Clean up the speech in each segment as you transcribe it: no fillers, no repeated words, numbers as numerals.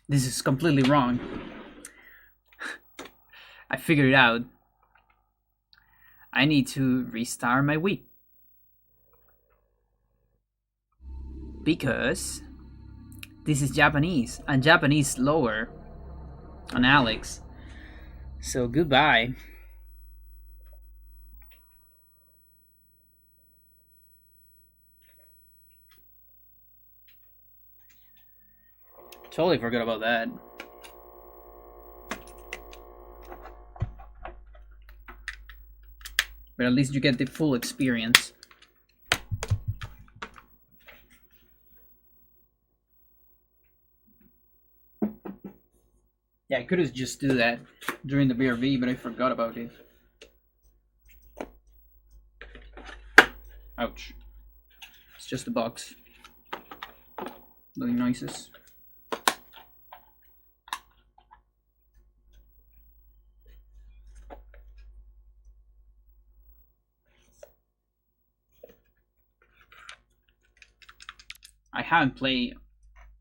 This is completely wrong. I figured it out. I need to restart my week. Because this is Japanese, and Japanese is lower on Alex. So goodbye. Totally forgot about that. But at least you get the full experience. Yeah, I could have just do that during the BRB, but I forgot about it. Ouch. It's just a box. Doing noises. I haven't played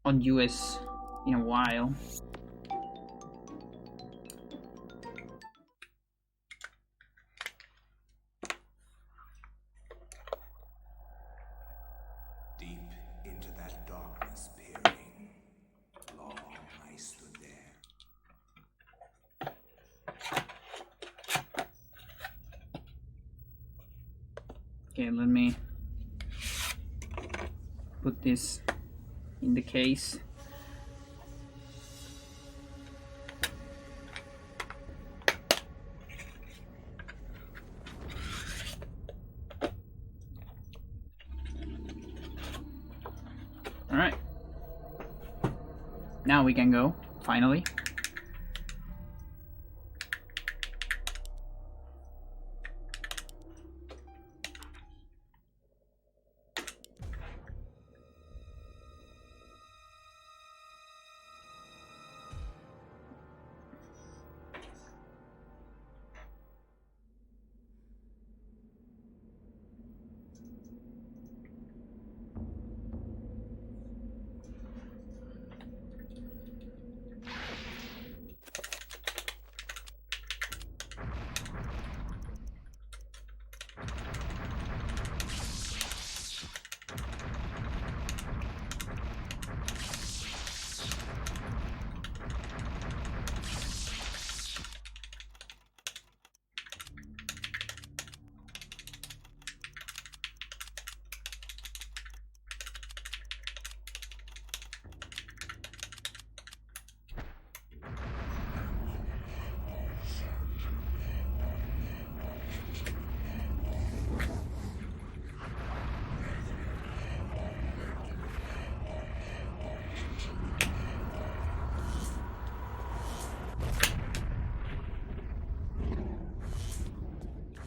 on US in a while. Deep into that darkness peering, long I stood there. Okay, let me put this in the case. All right. Now we can go, finally.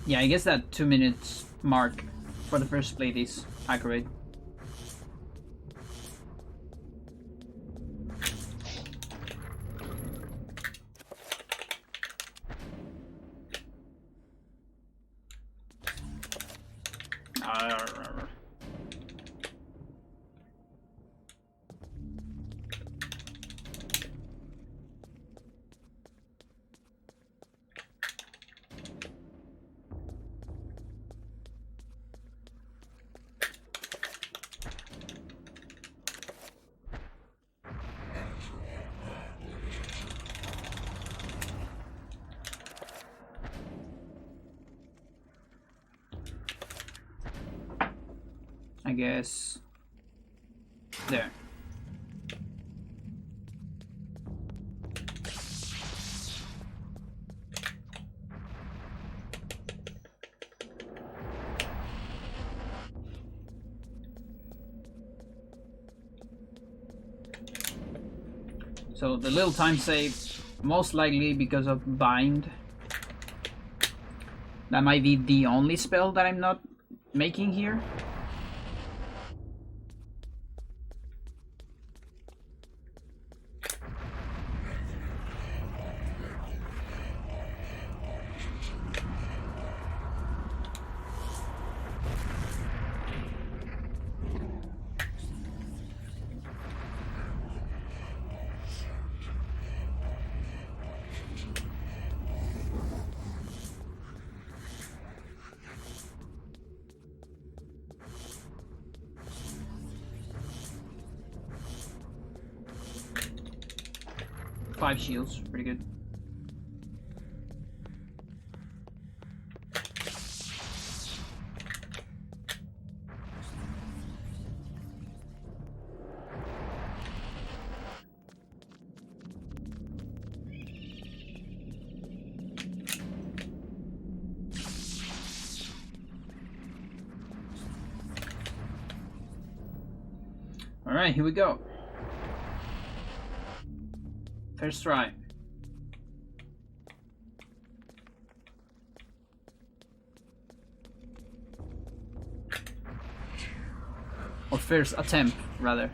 Yeah, I guess that 2 minutes mark for the first plate is accurate. I guess there. So the little time save, most likely because of bind. That might be the only spell that I'm not making here. 5 shields, pretty good. Alright, here we go. First try. Or first attempt, rather.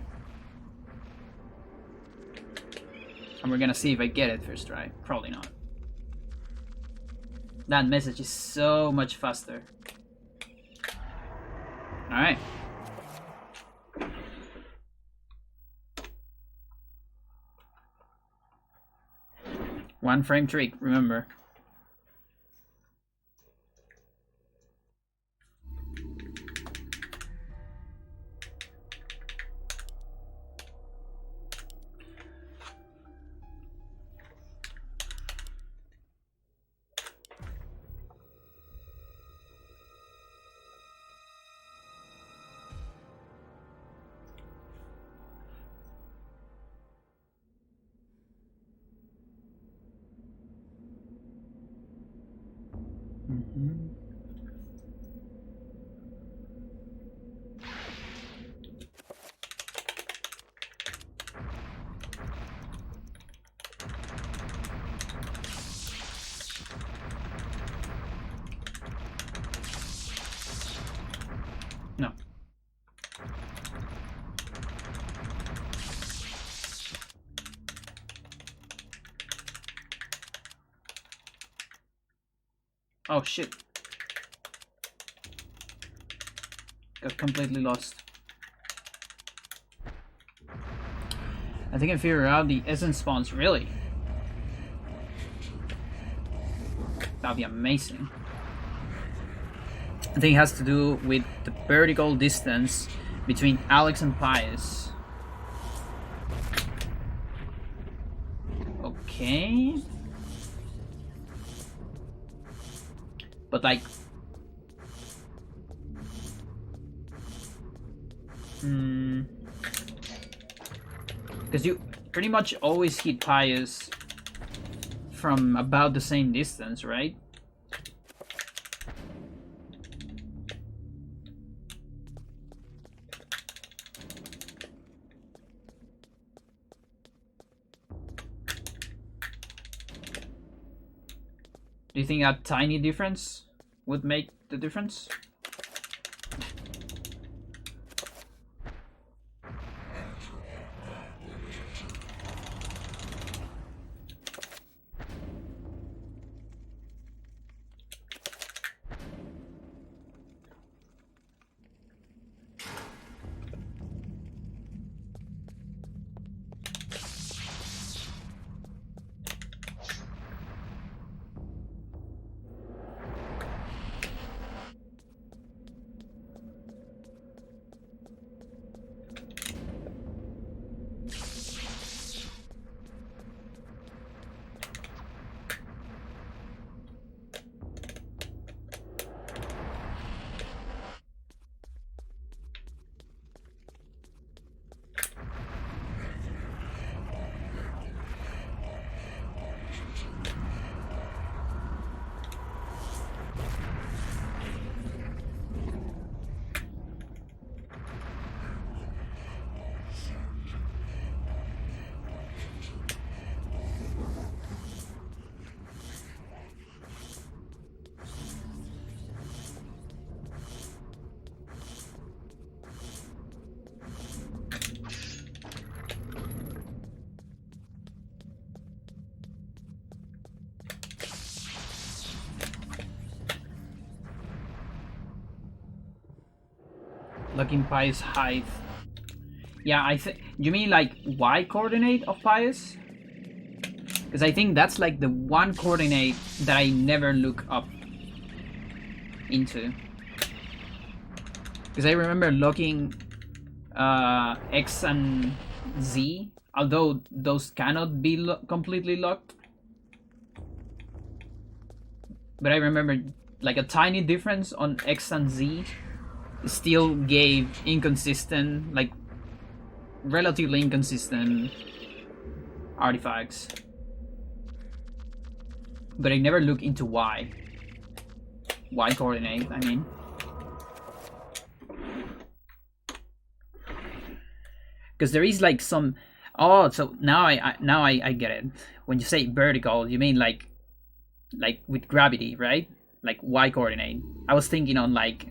And we're gonna see if I get it first try. Probably not. That message is so much faster. Alright. One frame trick, remember. No. Oh shit. Got completely lost. I think I figured out the essence spawns, really. That'd be amazing. I think it has to do with the vertical distance between Alex and Pius. Okay. But like... Because you pretty much always hit Pius from about the same distance, right? Do you think a tiny difference would make the difference? Looking Pius height. Yeah, I think you mean like Y coordinate of Pius? Because I think that's like the one coordinate that I never look up into. Because I remember looking X and Z although those cannot be completely locked. But I remember like a tiny difference on X and Z still gave inconsistent, like relatively inconsistent artifacts. But I never look into why. Y coordinate, I mean. Because there is like some. Oh, so now I get it. When you say vertical, you mean like with gravity, right? Like Y coordinate. I was thinking on like,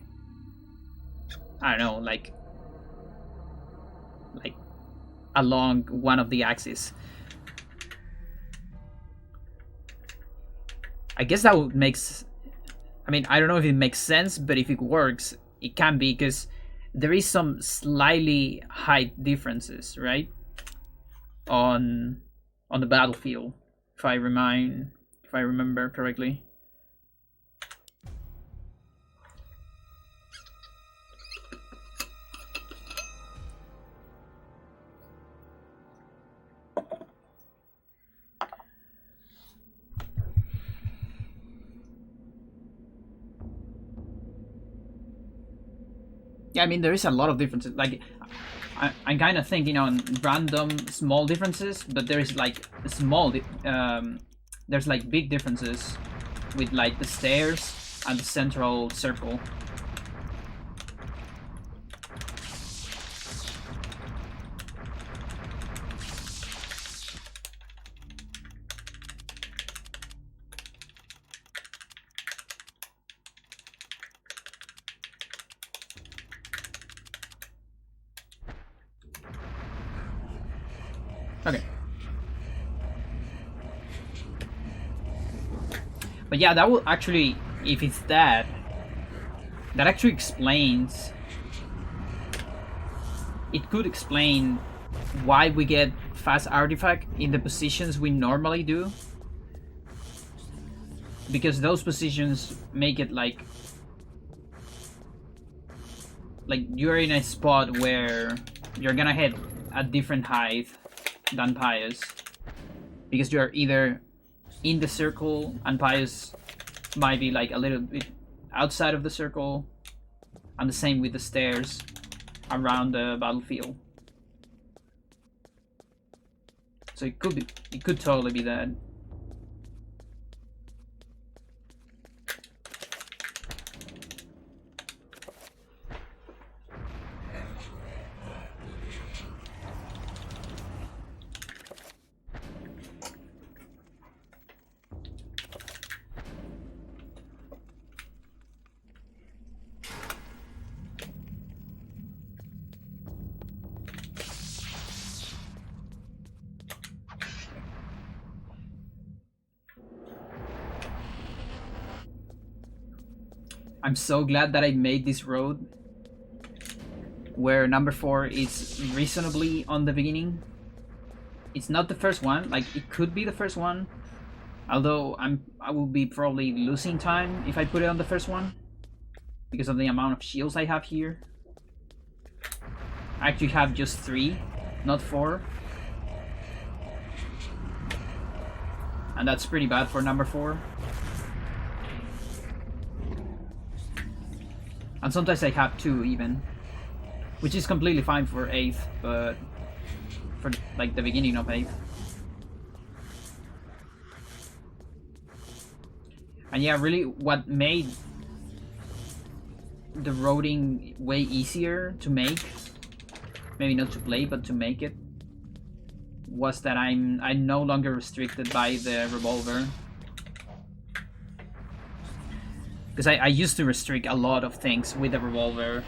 I don't know, like along one of the axes. I guess that would makes. I mean, I don't know if it makes sense, but if it works, it can be, because there is some slightly height differences, right? On the battlefield, if I remember correctly. Yeah, I mean, there is a lot of differences. Like, I'm kind of thinking on random small differences, but there is like small, there's like big differences with like the stairs and the central circle. Okay. But yeah, that will actually, if it's that actually explains, it could explain why we get fast artifact in the positions we normally do. Because those positions make it like you're in a spot where you're gonna hit a different height than Pius, because you're either in the circle and Pius might be like a little bit outside of the circle, and the same with the stairs around the battlefield. So it could totally be that. I'm so glad that I made this road where number 4 is reasonably on the beginning. It's not the first one, like it could be the first one, although I will be probably losing time if I put it on the first one because of the amount of shields I have here. I actually have just 3, not 4. And that's pretty bad for number 4. And sometimes I have 2 even, which is completely fine for 8th, but for like the beginning of 8th. And yeah, really what made the roading way easier to make, maybe not to play, but to make it, was that I'm no longer restricted by the revolver. Because I used to restrict a lot of things with the revolver.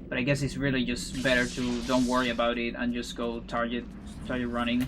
But I guess it's really just better to don't worry about it and just go target running.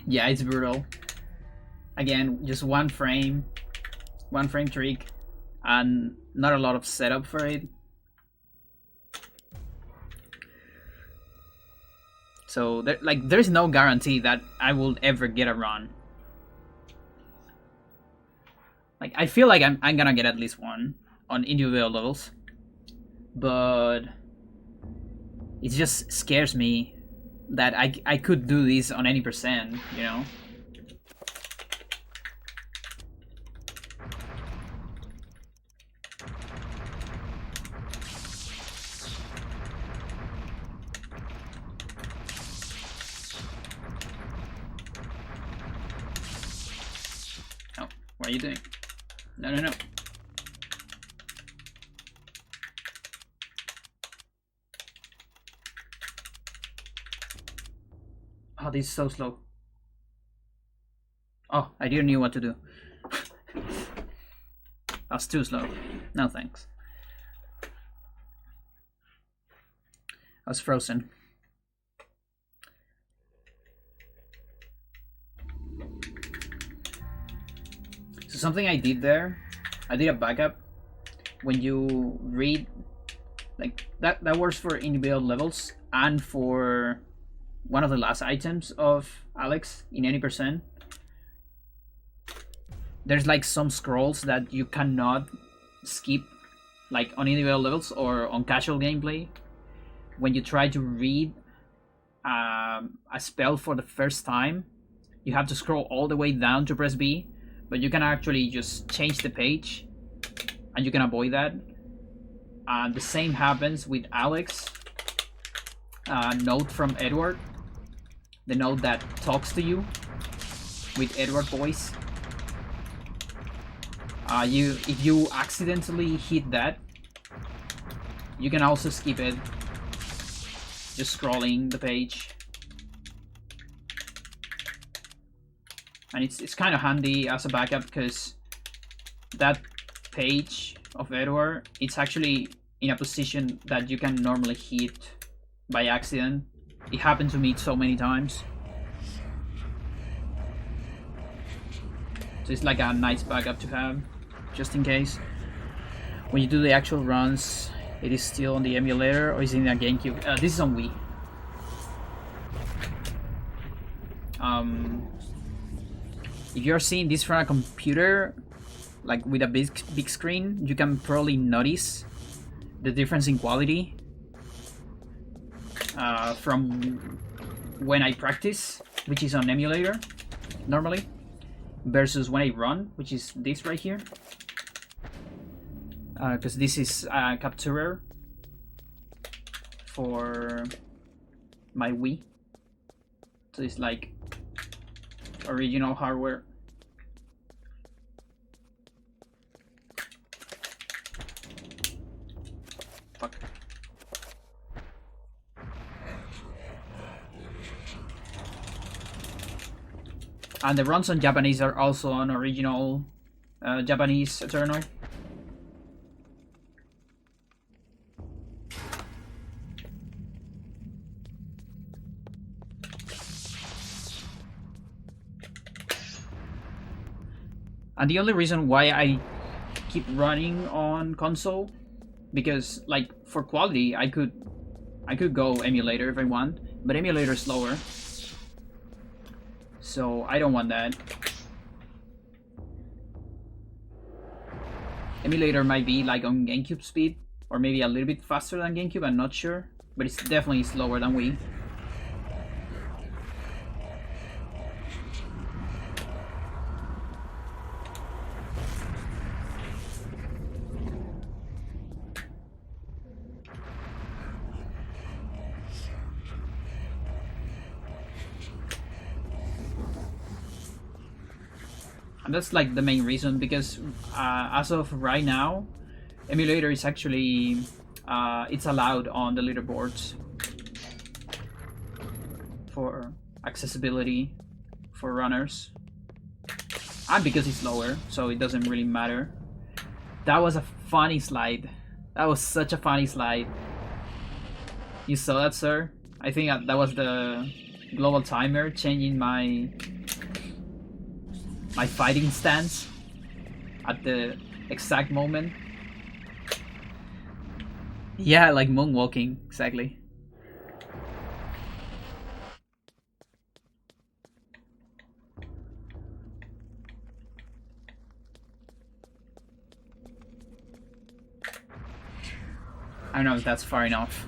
Yeah, it's brutal. Again, just one frame trick, and not a lot of setup for it. So there's no guarantee that I will ever get a run. Like, I feel like I'm gonna get at least one on individual levels, but it just scares me that I could do this on any percent, you know? Oh, what are you doing? No, no, no. Oh, this is so slow. Oh, I didn't know what to do. That's too slow. No thanks. I was frozen. So something I did there, I did a backup. When you read, like that works for individual levels and for one of the last items of Alex in any percent. There's like some scrolls that you cannot skip, like on individual levels or on casual gameplay. When you try to read a spell for the first time, you have to scroll all the way down to press B, but you can actually just change the page and you can avoid that. The same happens with Alex. Note from Edward, the note that talks to you with Edward voice. If you accidentally hit that, you can also skip it, just scrolling the page. And it's kind of handy as a backup because that page of Edward, it's actually in a position that you can normally hit by accident. It happened to me so many times. So it's like a nice backup to have, just in case. When you do the actual runs, it is still on the emulator or is it in a GameCube? This is on Wii. If you're seeing this from a computer, like with a big screen, you can probably notice the difference in quality from when I practice, which is on emulator normally, versus when I run, which is this right here. Because this is a capturer for my Wii, so it's like original hardware. Fuck. And the runs on Japanese are also on original Japanese Eternal. And the only reason why I keep running on console, because like for quality I could go emulator if I want, but emulator is slower, so I don't want that. Emulator might be like on GameCube speed, or maybe a little bit faster than GameCube, I'm not sure, but it's definitely slower than Wii. And that's like the main reason, because as of right now, emulator is actually it's allowed on the leaderboards for accessibility for runners, and because it's lower, so it doesn't really matter. That was a funny slide. That was such a funny slide. You saw that, sir? I think that was the global timer, changing my fighting stance at the exact moment. Yeah, like moonwalking, exactly. I don't know if that's far enough.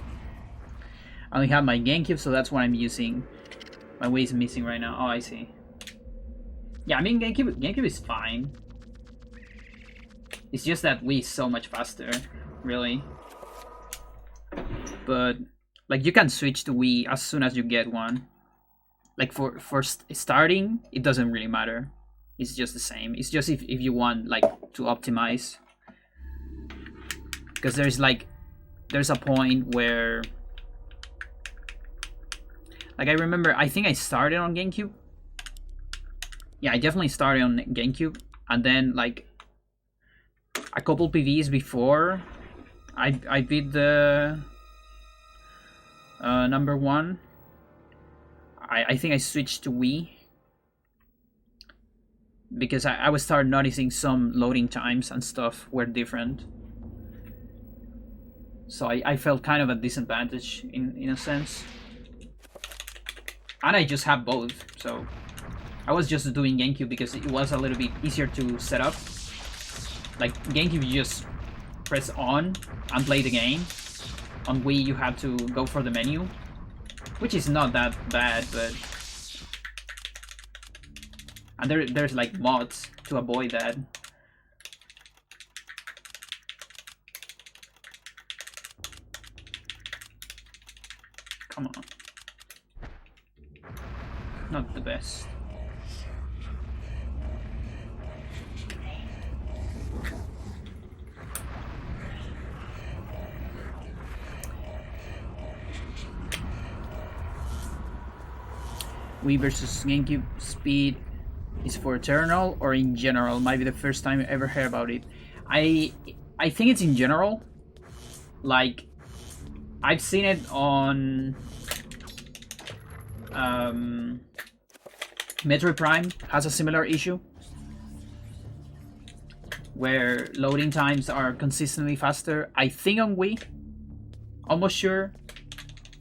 I only have my GameCube, so that's what I'm using. My Wii is missing right now. Oh, I see. Yeah, I mean GameCube is fine. It's just that Wii is so much faster, really. But like you can switch to Wii as soon as you get one. Like for starting, it doesn't really matter. It's just the same. It's just if you want like to optimize. Because there's a point where like I remember I think I started on GameCube. Yeah, I definitely started on GameCube, and then like a couple PVs before I beat the number one. I think I switched to Wii because I would start noticing some loading times and stuff were different. So I felt kind of a disadvantage in a sense. And I just have both, so I was just doing GameCube because it was a little bit easier to set up. Like GameCube, you just press on and play the game. On Wii, you have to go for the menu, which is not that bad, but and there's like mods to avoid that. Come on, not the best. Wii versus GameCube speed is for Eternal or in general? Might be the first time I ever heard about it. I think it's in general. Like I've seen it on Metroid Prime has a similar issue where loading times are consistently faster. I think on Wii, almost sure.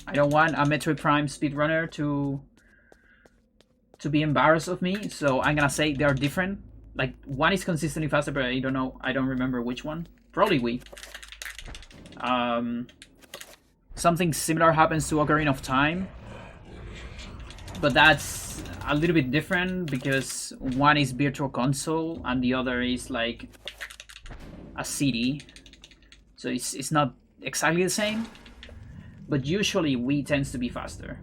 I don't want a Metroid Prime speedrunner to be embarrassed of me, so I'm gonna say they are different. Like one is consistently faster, but I don't know. I don't remember which one. Probably Wii. Something similar happens to Ocarina of Time, but that's a little bit different because one is Virtual Console and the other is like a CD, so it's not exactly the same. But usually Wii tends to be faster.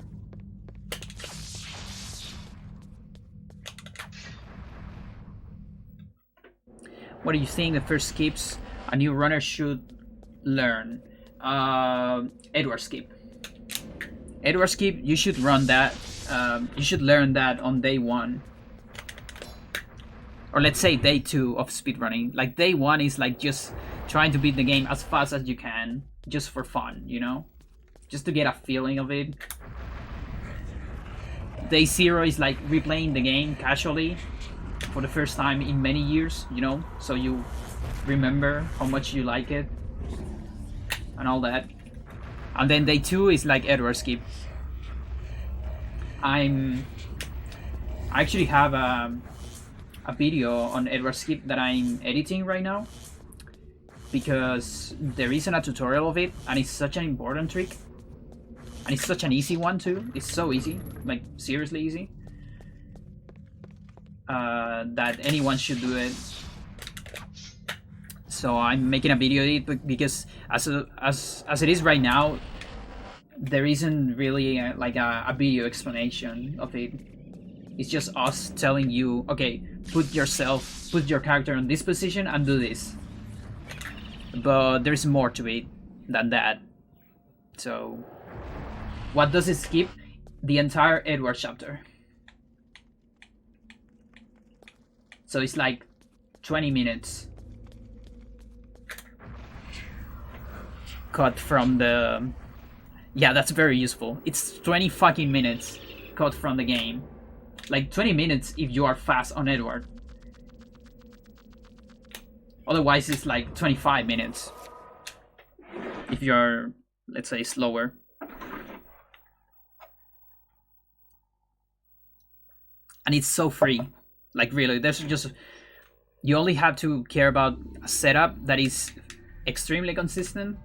What do you think the first skips a new runner should learn? Edward skip. Edward skip, you should run that. You should learn that on day one. Or let's say day 2 of speedrunning. Like day 1 is like just trying to beat the game as fast as you can. Just for fun, you know? Just to get a feeling of it. Day 0 is like replaying the game casually. For the first time in many years, you know, so you remember how much you like it and all that. And then day 2 is like Edward skip. I actually have a video on Edward skip that I'm editing right now because there isn't a tutorial of it, and it's such an important trick, and it's such an easy one too. It's so easy, like seriously easy. That anyone should do it. So I'm making a video of it because as it is right now, there isn't really like a video explanation of it. It's just us telling you, okay, put your character in this position and do this. But there's more to it than that. So what does it skip? The entire Edward chapter. So it's like 20 minutes cut from the... Yeah, that's very useful. It's 20 fucking minutes cut from the game. Like 20 minutes if you are fast on Edward. Otherwise it's like 25 minutes if you're, let's say, slower. And it's so free. Like really, there's just, you only have to care about a setup that is extremely consistent,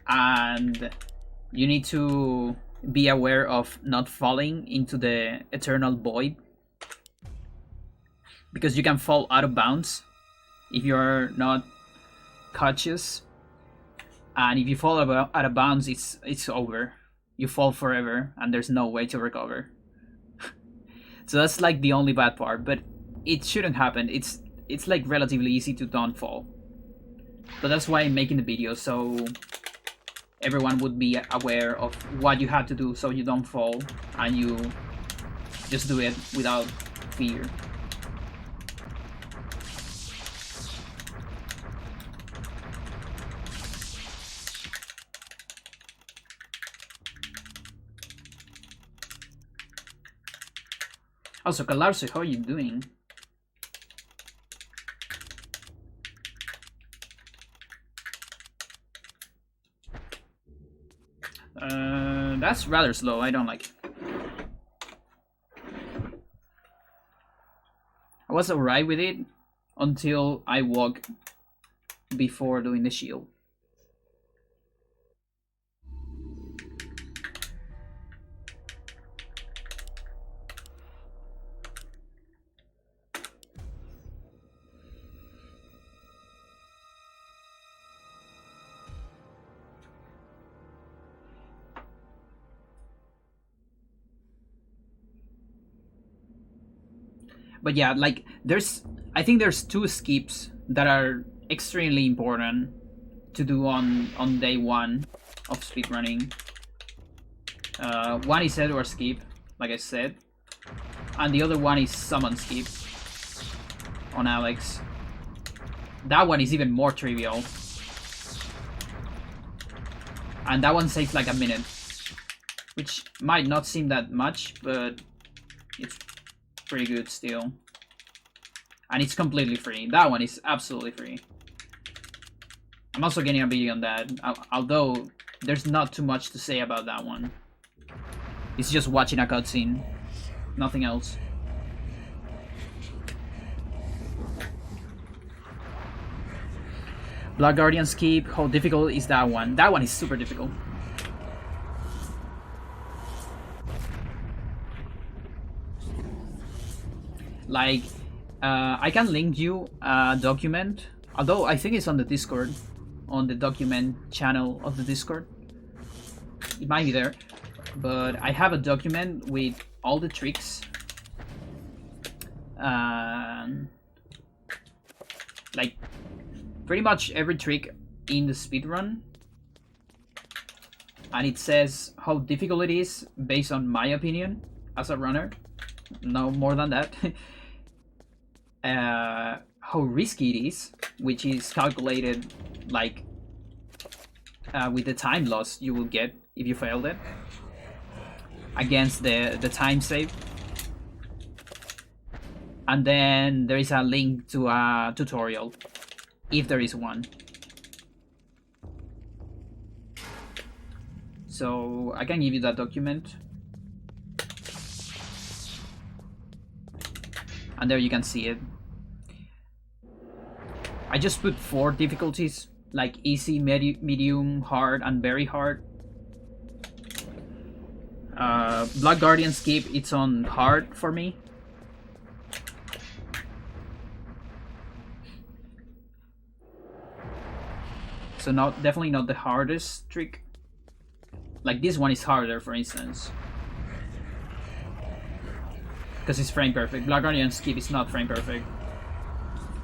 and you need to be aware of not falling into the eternal void, because you can fall out of bounds if you're not cautious, and if you fall out of bounds, it's over. You fall forever, and there's no way to recover. So that's like the only bad part, but it shouldn't happen. It's like relatively easy to don't fall. But that's why I'm making the video, so everyone would be aware of what you have to do so you don't fall, and you just do it without fear. Also, Calarso, how are you doing? That's rather slow. I don't like it. I was alright with it until I walked before doing the shield. But yeah, like I think there's two skips that are extremely important to do on day one of speedrunning. One is Edward skip, like I said, and the other one is summon skip on Alex. That one is even more trivial, and that one takes like a minute, which might not seem that much, but it's pretty good still. And it's completely free. That one is absolutely free. I'm also getting a video on that, although there's not too much to say about that one. It's just watching a cutscene, nothing else. Black Guardian skip, how difficult is that one? That one is super difficult. Like, I can link you a document, although I think it's on the Discord, on the document channel of the Discord. It might be there, but I have a document with all the tricks, like pretty much every trick in the speedrun, and it says how difficult it is based on my opinion as a runner, no more than that. How risky it is, which is calculated like with the time loss you will get if you failed it against the time save. And then there is a link to a tutorial, if there is one. So I can give you that document, and there you can see it. I just put 4 difficulties, like easy, medium, hard, and very hard. Black Guardian skip, it's on hard for me. So definitely not the hardest trick. Like this one is harder, for instance, because it's frame perfect. Black Guardian skip is not frame perfect.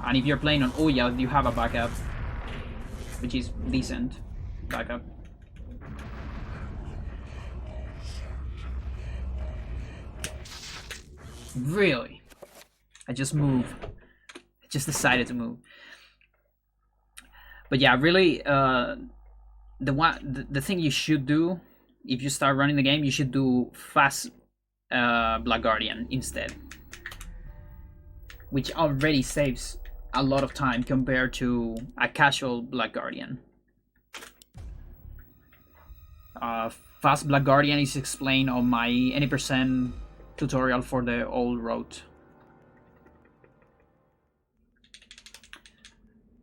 And if you're playing on Ouya, you have a backup, which is decent backup. Really? I just moved. I just decided to move. But yeah, really, the thing you should do if you start running the game, you should do fast Black Guardian instead, which already saves a lot of time compared to a casual Black Guardian. Fast Black Guardian is explained on my any percent tutorial for the old road.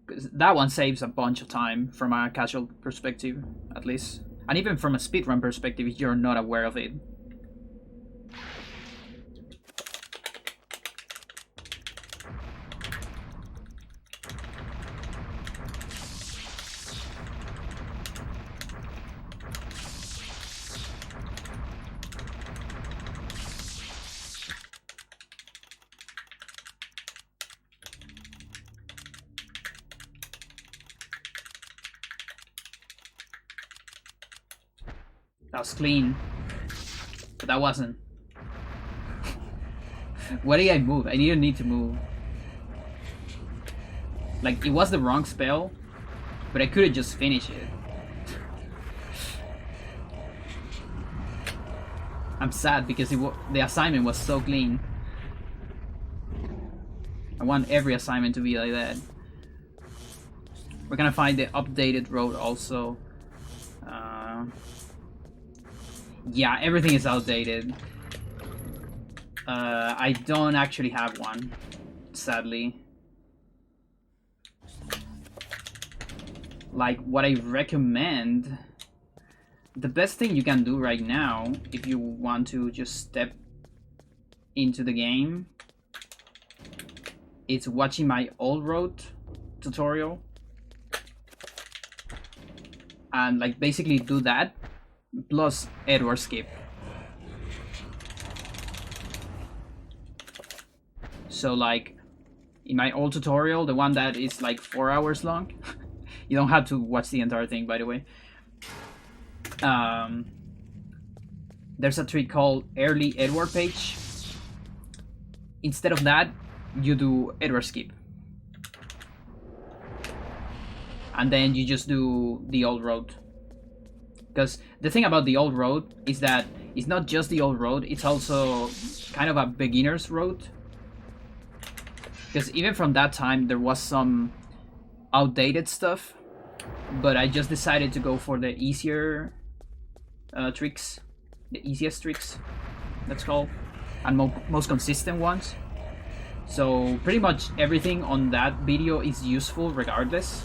That one saves a bunch of time from a casual perspective, at least. And even from a speedrun perspective, if you're not aware of it. That was clean, but that wasn't. What did I move? I didn't need to move. Like, it was the wrong spell, but I could have just finished it. I'm sad because the assignment was so clean. I want every assignment to be like that. We're gonna find the updated road also. Yeah, everything is outdated. I don't actually have one, sadly. Like, what I recommend, the best thing you can do right now, if you want to just step into the game, is watching my old road tutorial. And, like, basically do that, plus Edward skip. So, like, in my old tutorial, the one that is like 4 hours long, you don't have to watch the entire thing, by the way. There's a trick called early Edward page. Instead of that, you do Edward skip. And then you just do the old road. Because the thing about the old road is that it's not just the old road, it's also kind of a beginner's road. Because even from that time, there was some outdated stuff. But I just decided to go for the easier tricks. The easiest tricks, that's called. And most consistent ones. So pretty much everything on that video is useful regardless.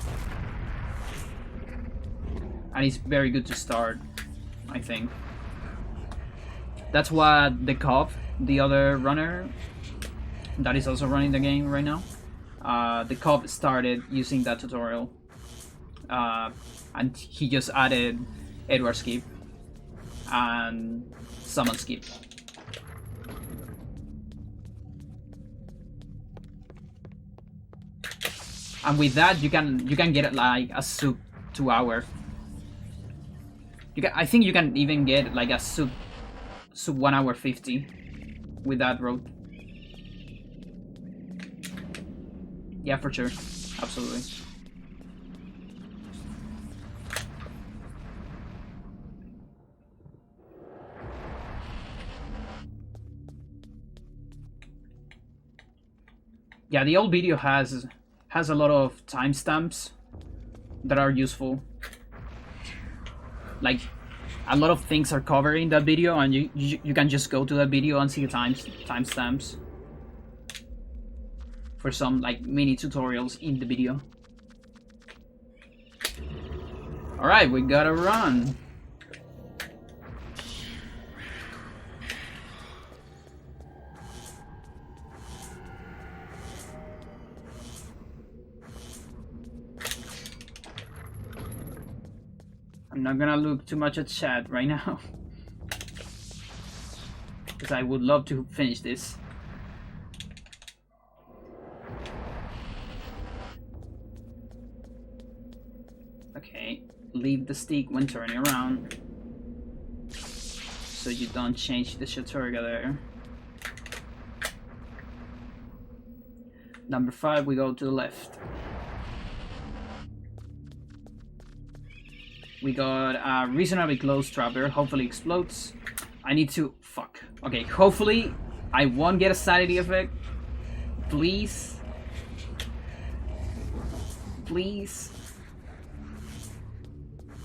And it's very good to start, I think. That's what the cop, the other runner that is also running the game right now, the cop started using that tutorial. And he just added Edward skip and summon skip. And with that, you can get like a sub 2 hour. I think you can even get like a sub 1 hour 50 with that road. Yeah, for sure, absolutely. Yeah, the old video has a lot of timestamps that are useful. Like, a lot of things are covered in that video, and you can just go to that video and see the timestamps for some like mini tutorials in the video. All right, we gotta run. I'm not gonna look too much at chat right now because I would love to finish this. Okay, leave the stick when turning around so you don't change the Shaturga there. Number 5, we go to the left. We got a reasonably close trapper, hopefully explodes. I need to... Fuck. Okay, hopefully I won't get a sanity effect. Please. Please.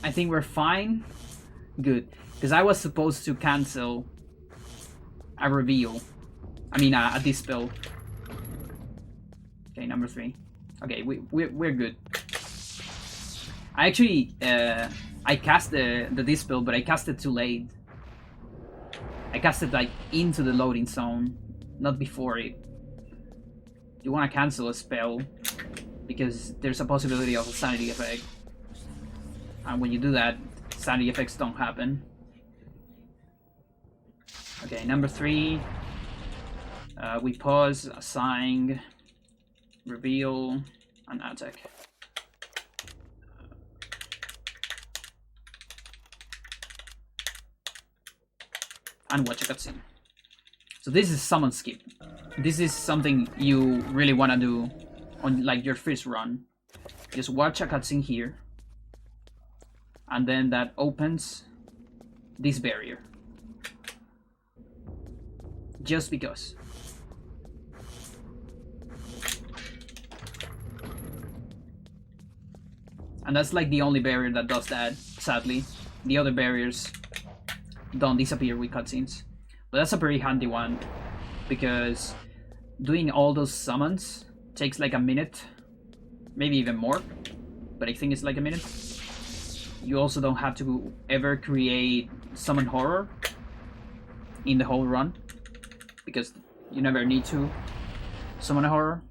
I think we're fine. Good. Because I was supposed to cancel a reveal. I mean, a dispel. Okay, number 3. Okay, we're good. I actually, I cast the dispel, but I cast it too late. I cast it like into the loading zone, not before it. You want to cancel a spell because there's a possibility of a sanity effect, and when you do that, sanity effects don't happen. Okay, number 3. We pause, assign, reveal, and attack. And watch a cutscene. So this is summon skip. This is something you really want to do on like your first run. Just watch a cutscene here, and then that opens this barrier. Just because. And that's like the only barrier that does that, sadly. The other barriers don't disappear with cutscenes. But that's a very handy one, because doing all those summons takes like a minute, maybe even more, but I think it's like a minute. You also don't have to ever create summon horror in the whole run, because you never need to summon a horror.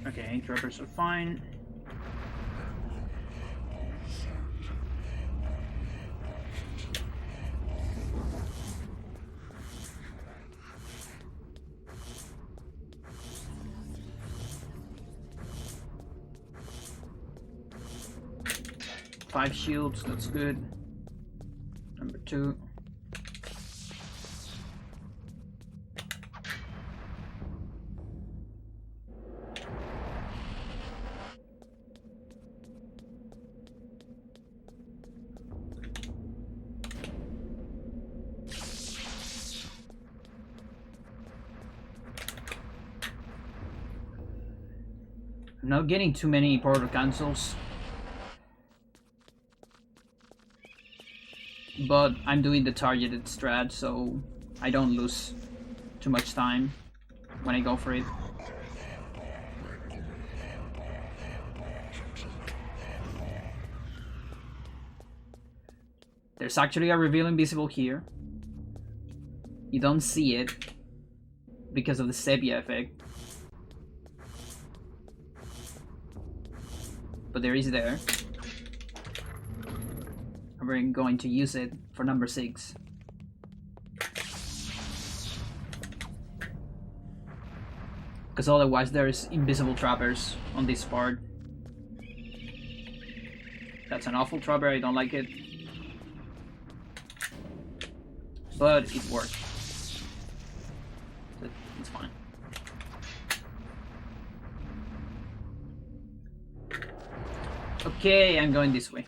Okay, trappers are fine. Five shields, that's good. Number 2. I'm not getting too many portal cancels, but I'm doing the targeted strat, so I don't lose too much time when I go for it. There's actually a reveal invisible here. You don't see it because of the sepia effect, but there is there. And we're going to use it for number 6. Because otherwise there's invisible trappers on this part. That's an awful trapper, I don't like it. But it worked. So it's fine. Okay, I'm going this way.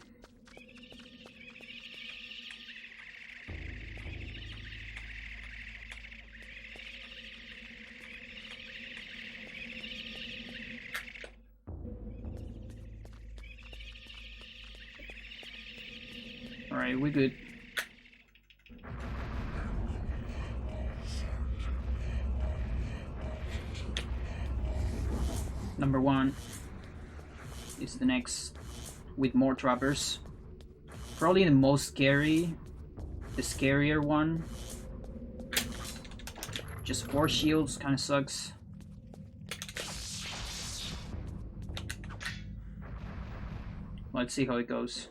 Alright, we're good. Number 1 is the next with more trappers. Probably the most scary, the scarier one. Just 4 shields kind of sucks. Let's see how it goes.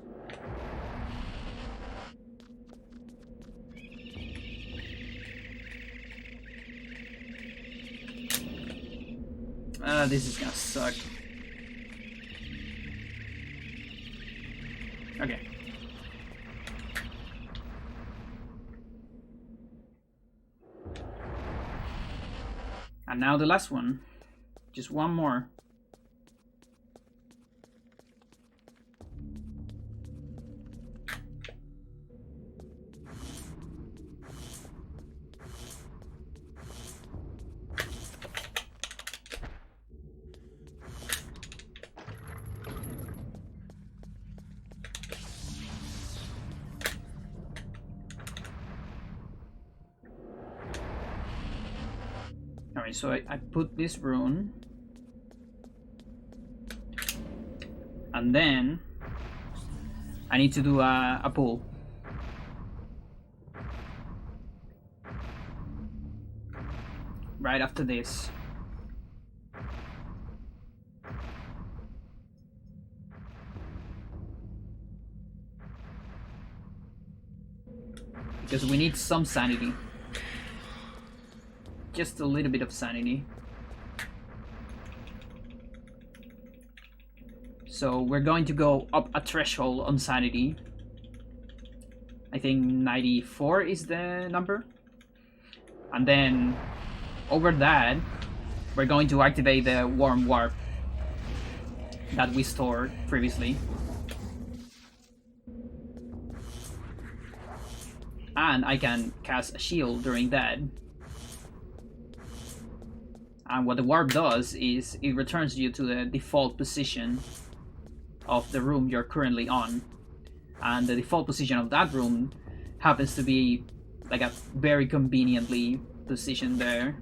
This is gonna suck. Okay. And now the last one. Just one more. Alright, so I put this rune. And then I need to do a pull. Right after this. Because we need some sanity. Just a little bit of sanity. So we're going to go up a threshold on sanity. I think 94 is the number. And then over that, we're going to activate the warm warp that we stored previously. And I can cast a shield during that. And what the warp does is it returns you to the default position of the room you're currently on. And the default position of that room happens to be like a very conveniently positioned there.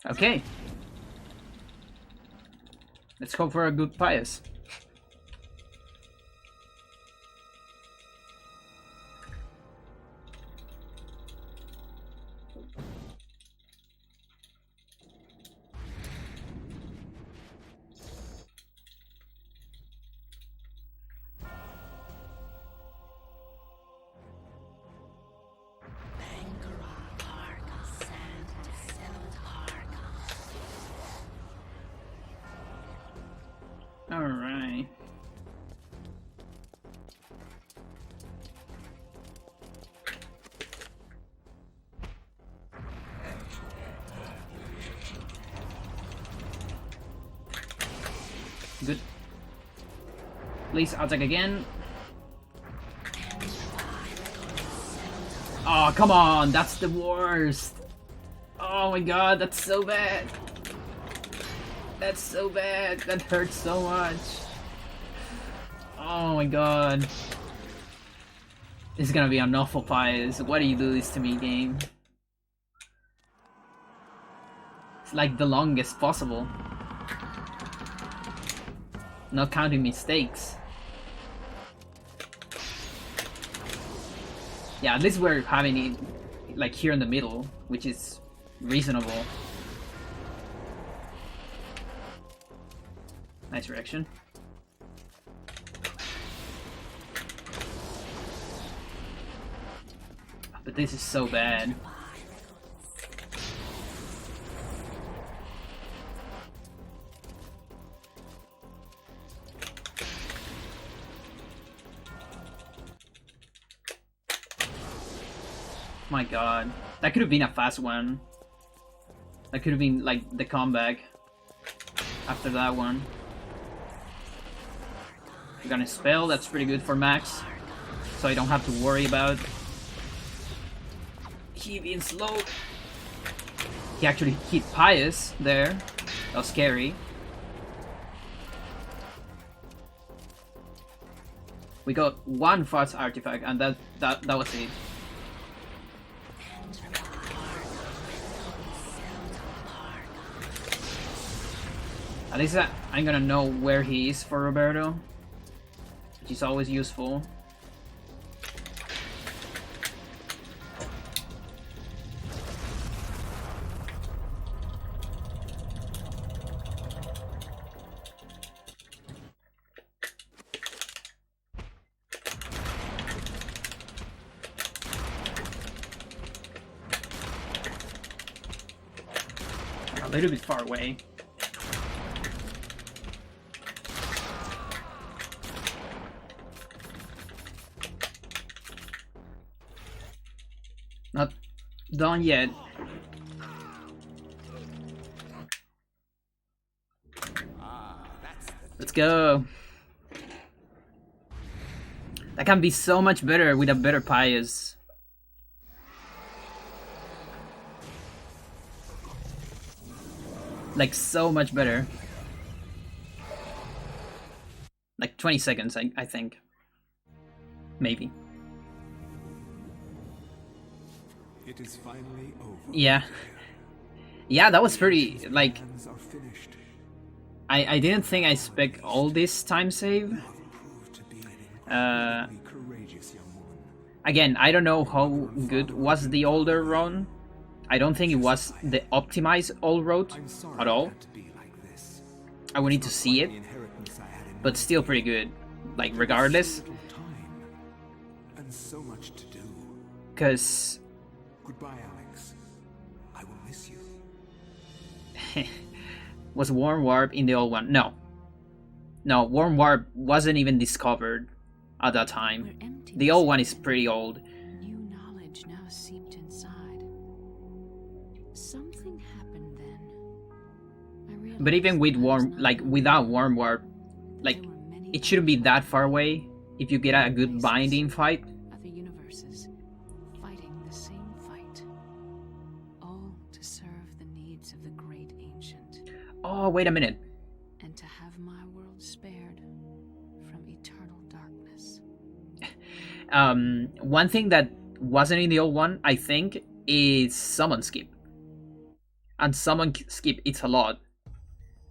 Okay. Let's hope for a good pious. All right. Good. Please attack again. Oh, come on. That's the worst. Oh my god, that's so bad. That's so bad. That hurts so much. Oh my god. This is gonna be an awful pious. Why do you do this to me, game? It's like the longest possible. Not counting mistakes. Yeah, at least we're having it like here in the middle, which is reasonable. Nice reaction. But this is so bad. My god. That could have been a fast one. That could have been like the comeback after that one. We're gonna spell, that's pretty good for Max. So I don't have to worry about he being slow. He actually hit Pious there. That was scary. We got one fast artifact and that was it. At least I'm gonna know where he is for Roberto, which is always useful. A little bit far away. Not done yet. Let's go. That can be so much better with a better Pious. Like, so much better. Like 20 seconds, I think. Maybe. It is finally over. Yeah. Yeah, that was pretty, like... I didn't think I spec all this time save. Again, I don't know how good was the older run. I don't think it was the optimized old road at all. I would need to see it, but still pretty good. Like, regardless. Because... Goodbye, Alex. I will miss you. Was Warm Warp in the old one? No. No, Warm Warp wasn't even discovered at that time. The old one is pretty old. New knowledge now seeped inside. Something happened then. But even with without Warm Warp, like, it shouldn't be that far away if you get a good binding fight. Other universes fighting the same fight, all to serve the needs of the great ancient. Oh, wait a minute. And to have my world spared from eternal darkness. One thing that wasn't in the old one, I think, is summon skip. And summon skip, it's a lot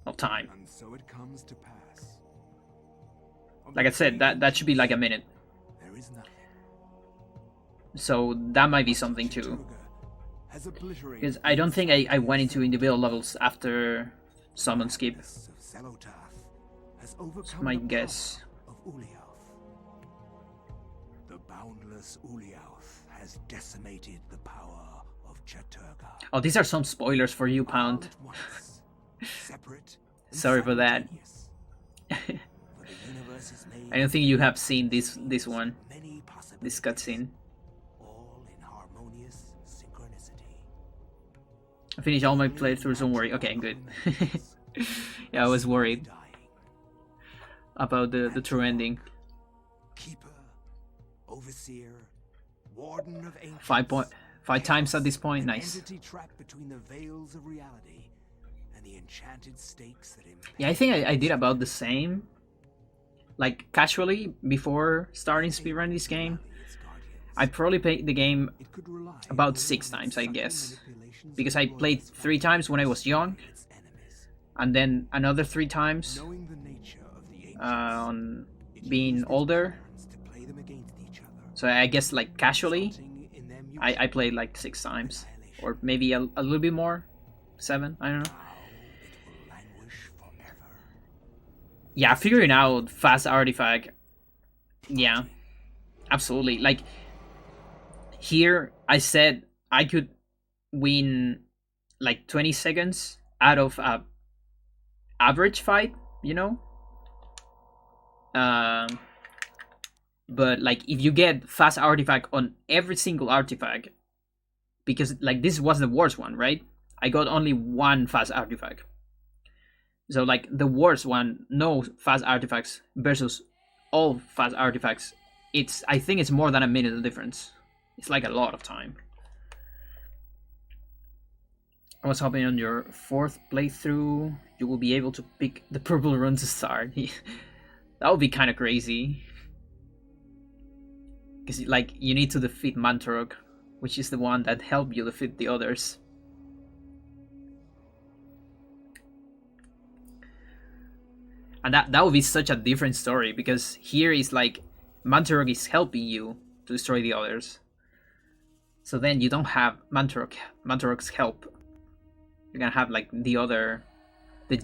of time. And so it comes to pass. Like I said, that should be like a minute. There is nothing. So that might be something too. Because I don't think I went into individual levels after summon skip. That's my guess. The boundless Uliauth has decimated the power of Chaturga. Oh, these are some spoilers for you, Pound. Sorry for that. I don't think you have seen this one, this cutscene. All in harmonious synchronicity. I finished all my playthroughs, don't worry. Okay, good. Yeah, I was worried about the true ending. Keeper, overseer, warden of ancients. 5 times at this point, nice. Entity trapped between the veils of reality and the enchanted stakes that Yeah, I think I did about the same. Like, casually, before starting speedrunning this game. I probably played the game about 6 times, I guess. Because I played 3 times when I was young. And then another 3 times on being older. So I guess, like, casually, I played like 6 times. Or maybe a little bit more. 7, I don't know. Yeah, figuring out fast artifact. Yeah, absolutely. Like, here I said I could win like 20 seconds out of a average fight, you know? But like, if you get fast artifact on every single artifact, because like this was the worst one, right? I got only 1 fast artifact. So like the worst one, no fast artifacts versus all fast artifacts, I think it's more than a minute of difference. It's like a lot of time. I was hoping on your 4th playthrough you will be able to pick the purple run to start. That would be kind of crazy. Because like you need to defeat Mantorok, which is the one that helped you defeat the others. And that would be such a different story, because here is like Mantarok is helping you to destroy the others. So then you don't have Mantarok's help. You're gonna have like the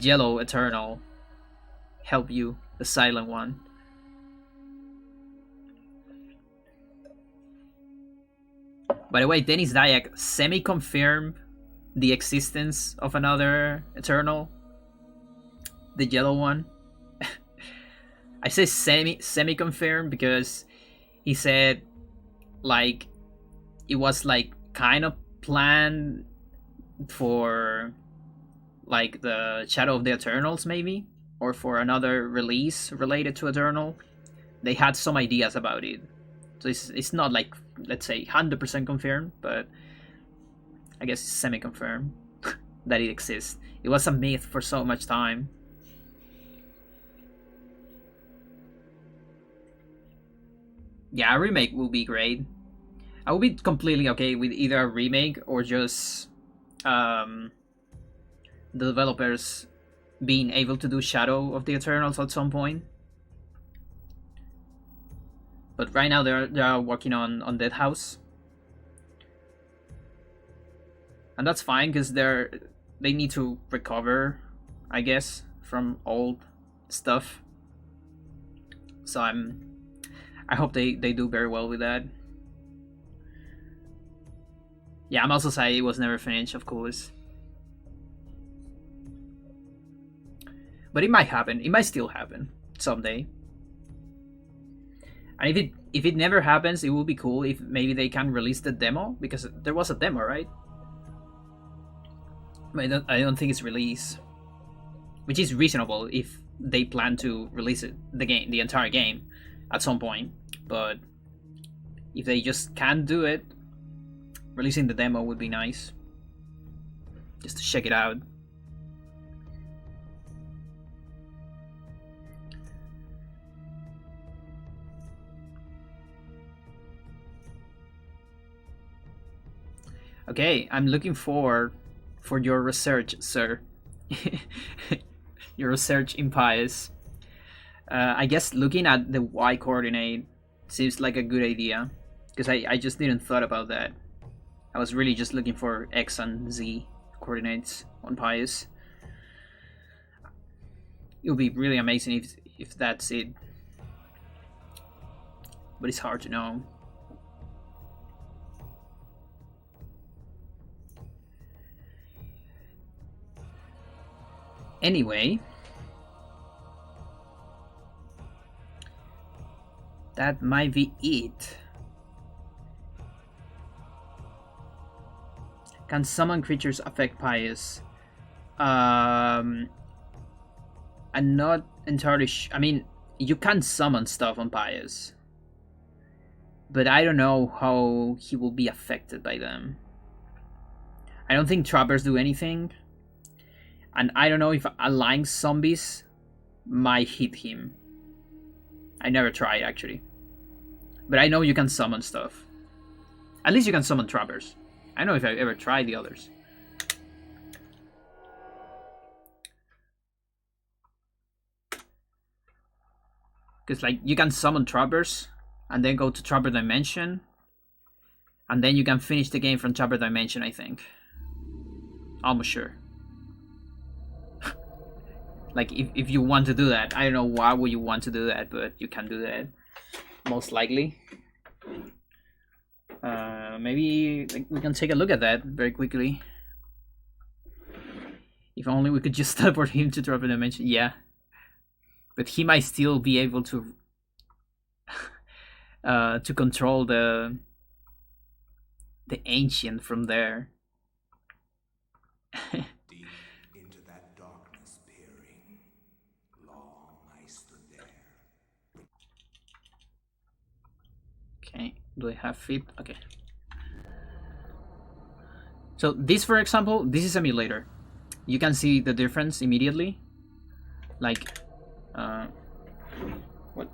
yellow Eternal help you, the silent one. By the way, Dennis Dayak semi-confirmed the existence of another Eternal, the yellow one. I say semi-confirmed because he said like it was like kind of planned for like the Shadow of the Eternals maybe, or for another release related to Eternal. They had some ideas about it, so it's not like, let's say, 100% confirmed, but I guess it's semi-confirmed that it exists. It was a myth for so much time. Yeah, a remake will be great. I will be completely okay with either a remake or just the developers being able to do Shadow of the Eternals at some point. But right now they are working on Dead House, and that's fine because they need to recover, I guess, from old stuff. So I hope they do very well with that. Yeah, I'm also saying it was never finished, of course. But it might happen. It might still happen someday. And if it never happens, it would be cool if maybe they can release the demo, because there was a demo, right? I don't think it's released, which is reasonable if they plan to release the entire game at some point. But if they just can't do it, releasing the demo would be nice, just to check it out. Okay, I'm looking for your research, sir. Your research in Pius. I guess looking at the Y coordinate seems like a good idea, because I just didn't thought about that. I was really just looking for X and Z coordinates on Pius. It would be really amazing if that's it, but it's hard to know. Anyway, that might be it. Can summon creatures affect Pius? I'm not entirely I mean, you can summon stuff on Pius, but I don't know how he will be affected by them. I don't think trappers do anything, and I don't know if aligned zombies might hit him. I never tried, actually, but I know you can summon stuff. At least you can summon trappers. I don't know if I've ever tried the others. Because like you can summon trappers and then go to Trapper Dimension, and then you can finish the game from Trapper Dimension, I think. Almost sure. Like if you want to do that. I don't know why would you want to do that, but you can do that. Most likely. Maybe like, we can take a look at that very quickly. If only we could just teleport him to Trapper Dimension. Yeah. But he might still be able to control the ancient from there. Deep into that darkness peering, long I stood there. Okay, do I have fit? Okay. So this, for example, this is emulator. You can see the difference immediately. Like, what?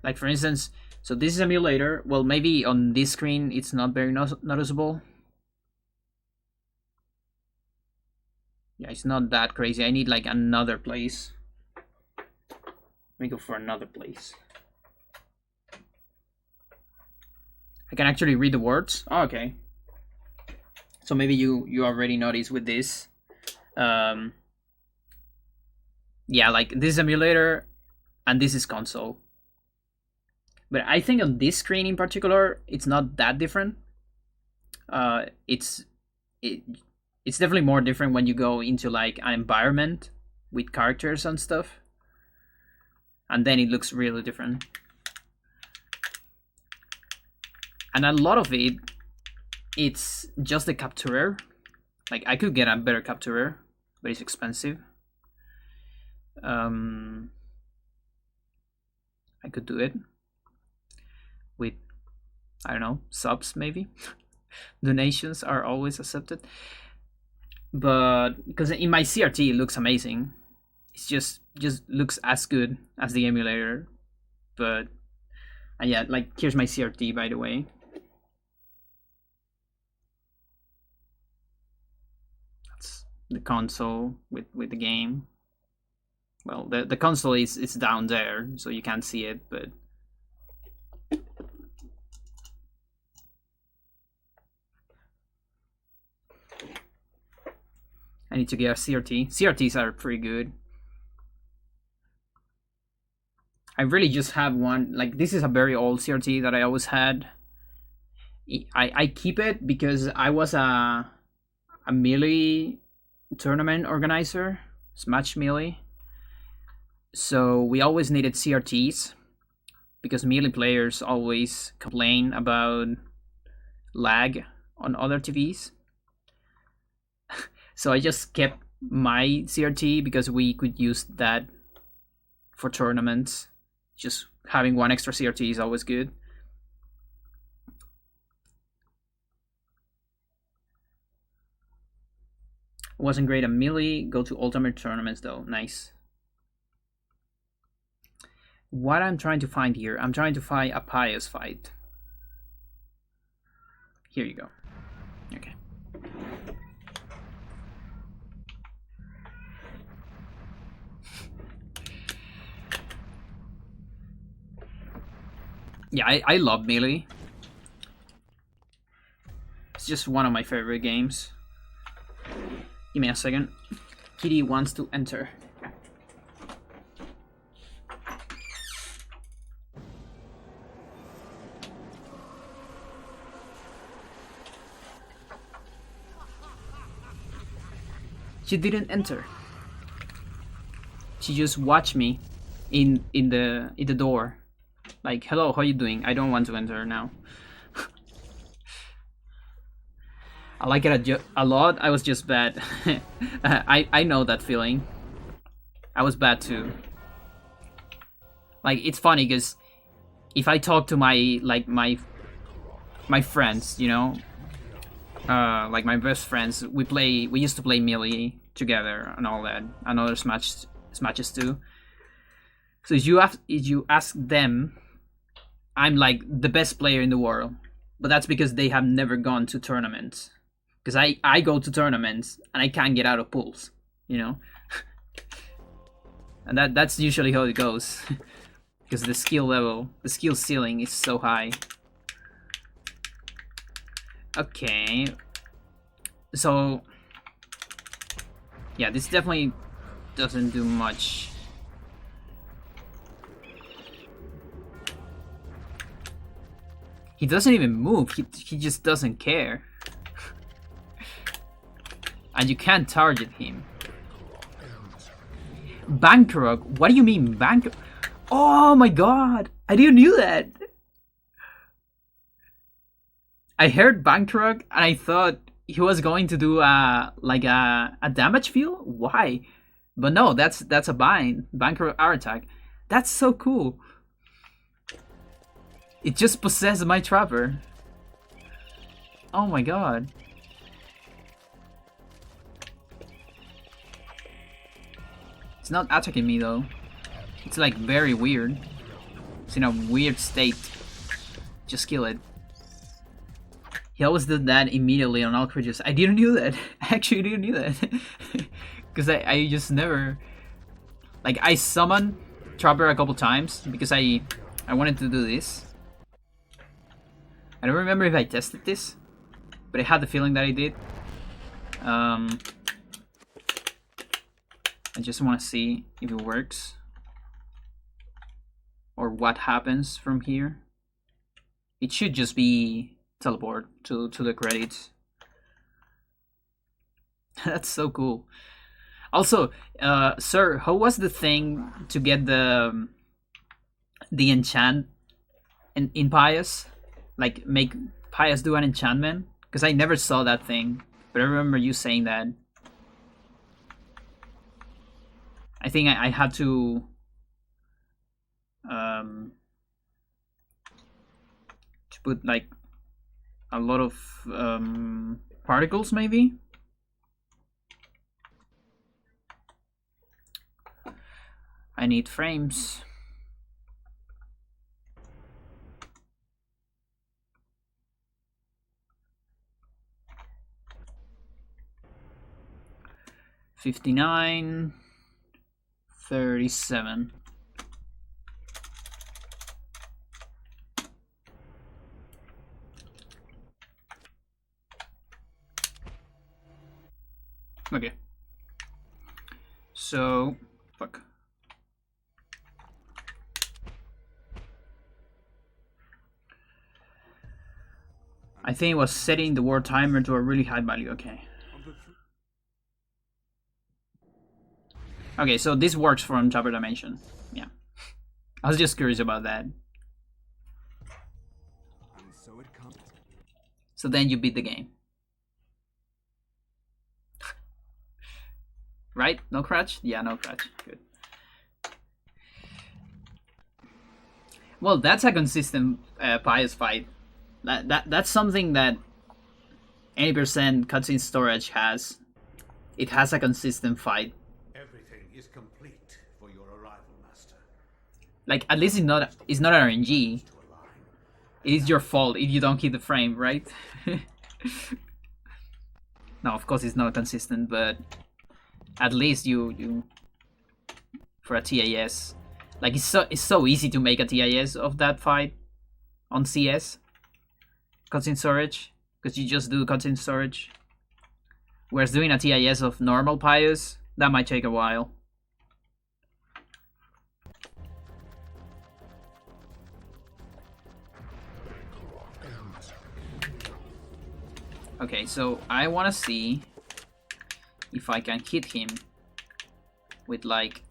Like for instance, So this is emulator. Well, maybe on this screen it's not very noticeable. Yeah, it's not that crazy. I need like another place. Let me go for another place. I can actually read the words. Oh, okay. So maybe you already noticed with this. Yeah, like this emulator and this is console. But I think on this screen in particular, it's not that different. It's definitely more different when you go into like an environment with characters and stuff. And then it looks really different. And a lot of it, it's just the capturer. Like I could get a better capturer, but it's expensive. I could do it with, I don't know, subs maybe. Donations are always accepted. But because in my CRT it looks amazing. It's just looks as good as the emulator. But yeah, like here's my CRT, by the way. That's the console with the game. Well, the console is down there, so you can't see it, but I need to get a CRT. CRTs are pretty good. I really just have one. Like this is a very old CRT that I always had. I keep it because I was a Melee tournament organizer, Smash Melee. So we always needed CRTs because Melee players always complain about lag on other TVs. So I just kept my CRT because we could use that for tournaments. Just having one extra CRT is always good. Wasn't great at Melee. Go to Ultimate Tournaments though. Nice. What I'm trying to find here, I'm trying to find a pious fight. Here you go. Okay. Yeah, I love Melee. It's just one of my favorite games. Give me a second. Kitty wants to enter. She didn't enter. She just watched me in the door. Like, hello, how you doing? I don't want to enter now. I like it a lot. I was just bad. I know that feeling. I was bad too. Like, it's funny because if I talk to my friends, you know, like my best friends, we used to play Melee together and all that, and other smashes too. So if you ask them, I'm like the best player in the world, but that's because they have never gone to tournaments. Because I go to tournaments and I can't get out of pools, you know. And that's usually how it goes, because the skill ceiling is so high. Okay, so yeah, this definitely doesn't do much. He doesn't even move. He just doesn't care. And you can't target him. Bankrog? What do you mean Bankrog? Oh my god! I didn't knew that. I heard Bankrog and I thought he was going to do a damage field. Why? But no, that's a bind. Bankrog R attack. That's so cool. It just possessed my trapper. Oh my god. It's not attacking me though. It's like very weird. It's in a weird state. just kill it. He always did that immediately on all creatures. I didn't know that. I actually didn't know that. Because I just never... Like, I summoned Trapper a couple times because I wanted to do this. I don't remember if I tested this, but I had the feeling that I did. I just want to see if it works. Or what happens from here. It should just be teleport to the credits. That's so cool. Also, sir, how was the thing to get the enchant in Pius? Like, make Pius do an enchantment? Because I never saw that thing, but I remember you saying that. I think I had to put like a lot of particles, maybe. I need frames. $59, $37. Okay. So, fuck. I think it was setting the war timer to a really high value. Okay. Okay, so this works from Chopper Dimension. Yeah. I was just curious about that. So then you beat the game. Right? No crutch? Yeah, no crutch. Good. Well, that's a consistent Pious fight. That's something that any percent cutscene storage has. It has a consistent fight. Everything is complete for your arrival, Master. Like, at least it's not RNG. It is your fault if you don't hit the frame, right? No, of course it's not consistent, but at least you for a TAS. Like, it's so easy to make a TAS of that fight on CS. Cutscene storage, because you just do cutscene storage. Whereas doing a TAS of normal Pious, that might take a while. Okay, so I want to see if I can hit him with, like,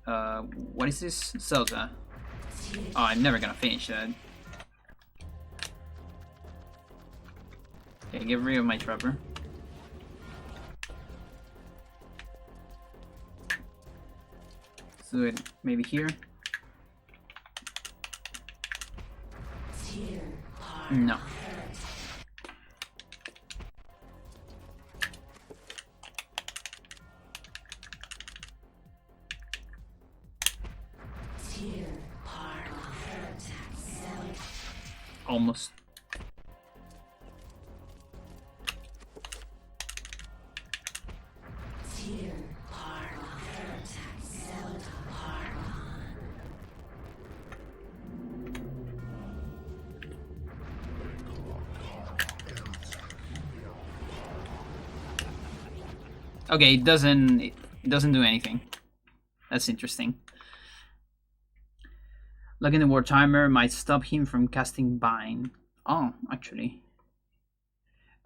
what is this? Zelda. Oh, I'm never gonna finish that. Okay, get rid of my Trapper. Let's do it maybe here. No. Almost. Okay, it doesn't do anything. That's interesting. Looking the war timer might stop him from casting Bind. Oh, actually.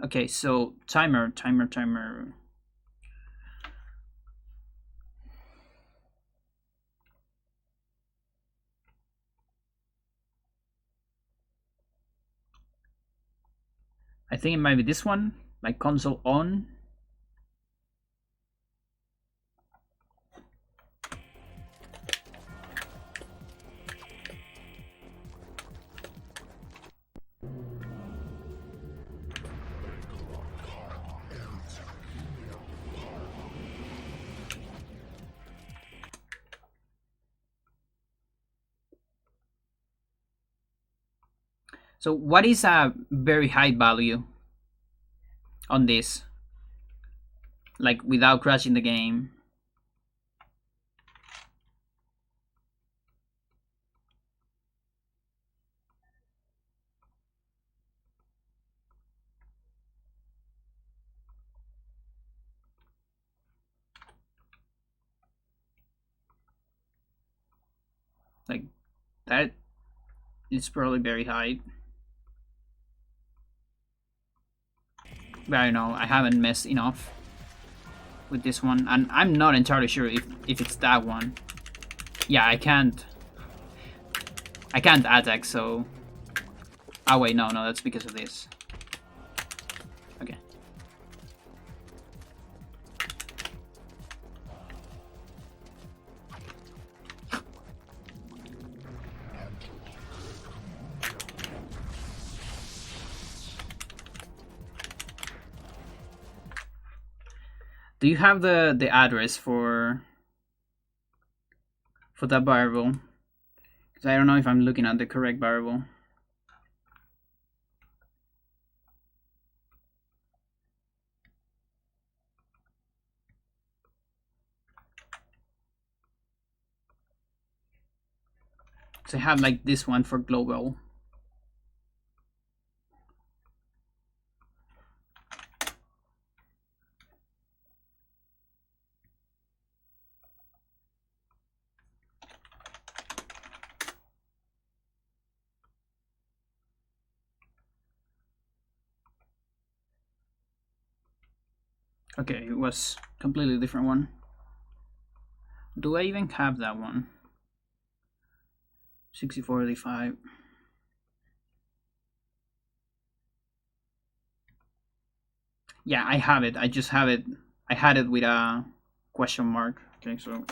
Okay, so timer. I think it might be this one, like console on. So what is a very high value on this? Like without crashing the game. Like that is probably very high. But I don't know, I haven't messed enough with this one, and I'm not entirely sure if it's that one. Yeah, I can't attack, so... Oh wait, no, that's because of this. Okay. Do you have the address for that variable? Because I don't know if I'm looking at the correct variable. So I have like this one for global. Okay, it was completely different one. Do I even have that one? 6485. Yeah, I have it. I just have it. I had it with a question mark. Okay, so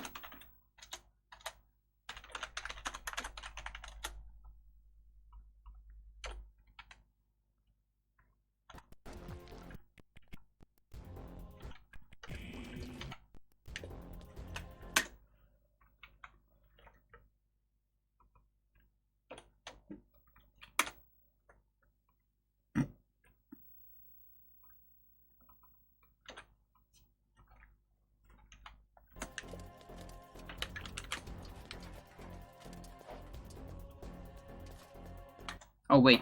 oh wait.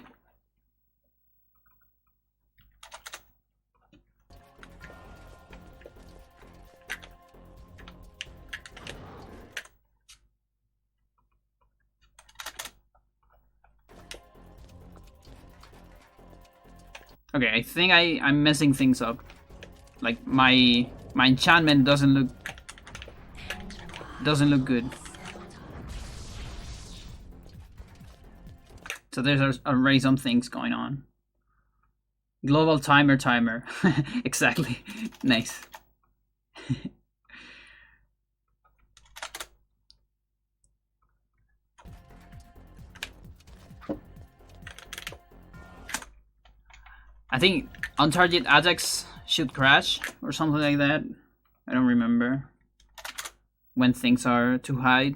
Okay, I think I'm messing things up. Like my enchantment doesn't look good. So there's already some things going on. Global timer. Exactly. Nice. I think on-target attacks should crash or something like that. I don't remember when things are too high.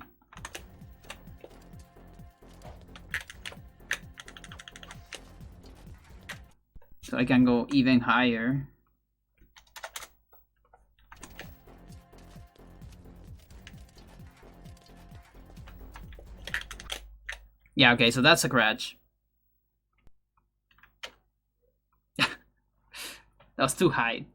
So I can go even higher. Yeah, okay, so that's a crash. That was too high.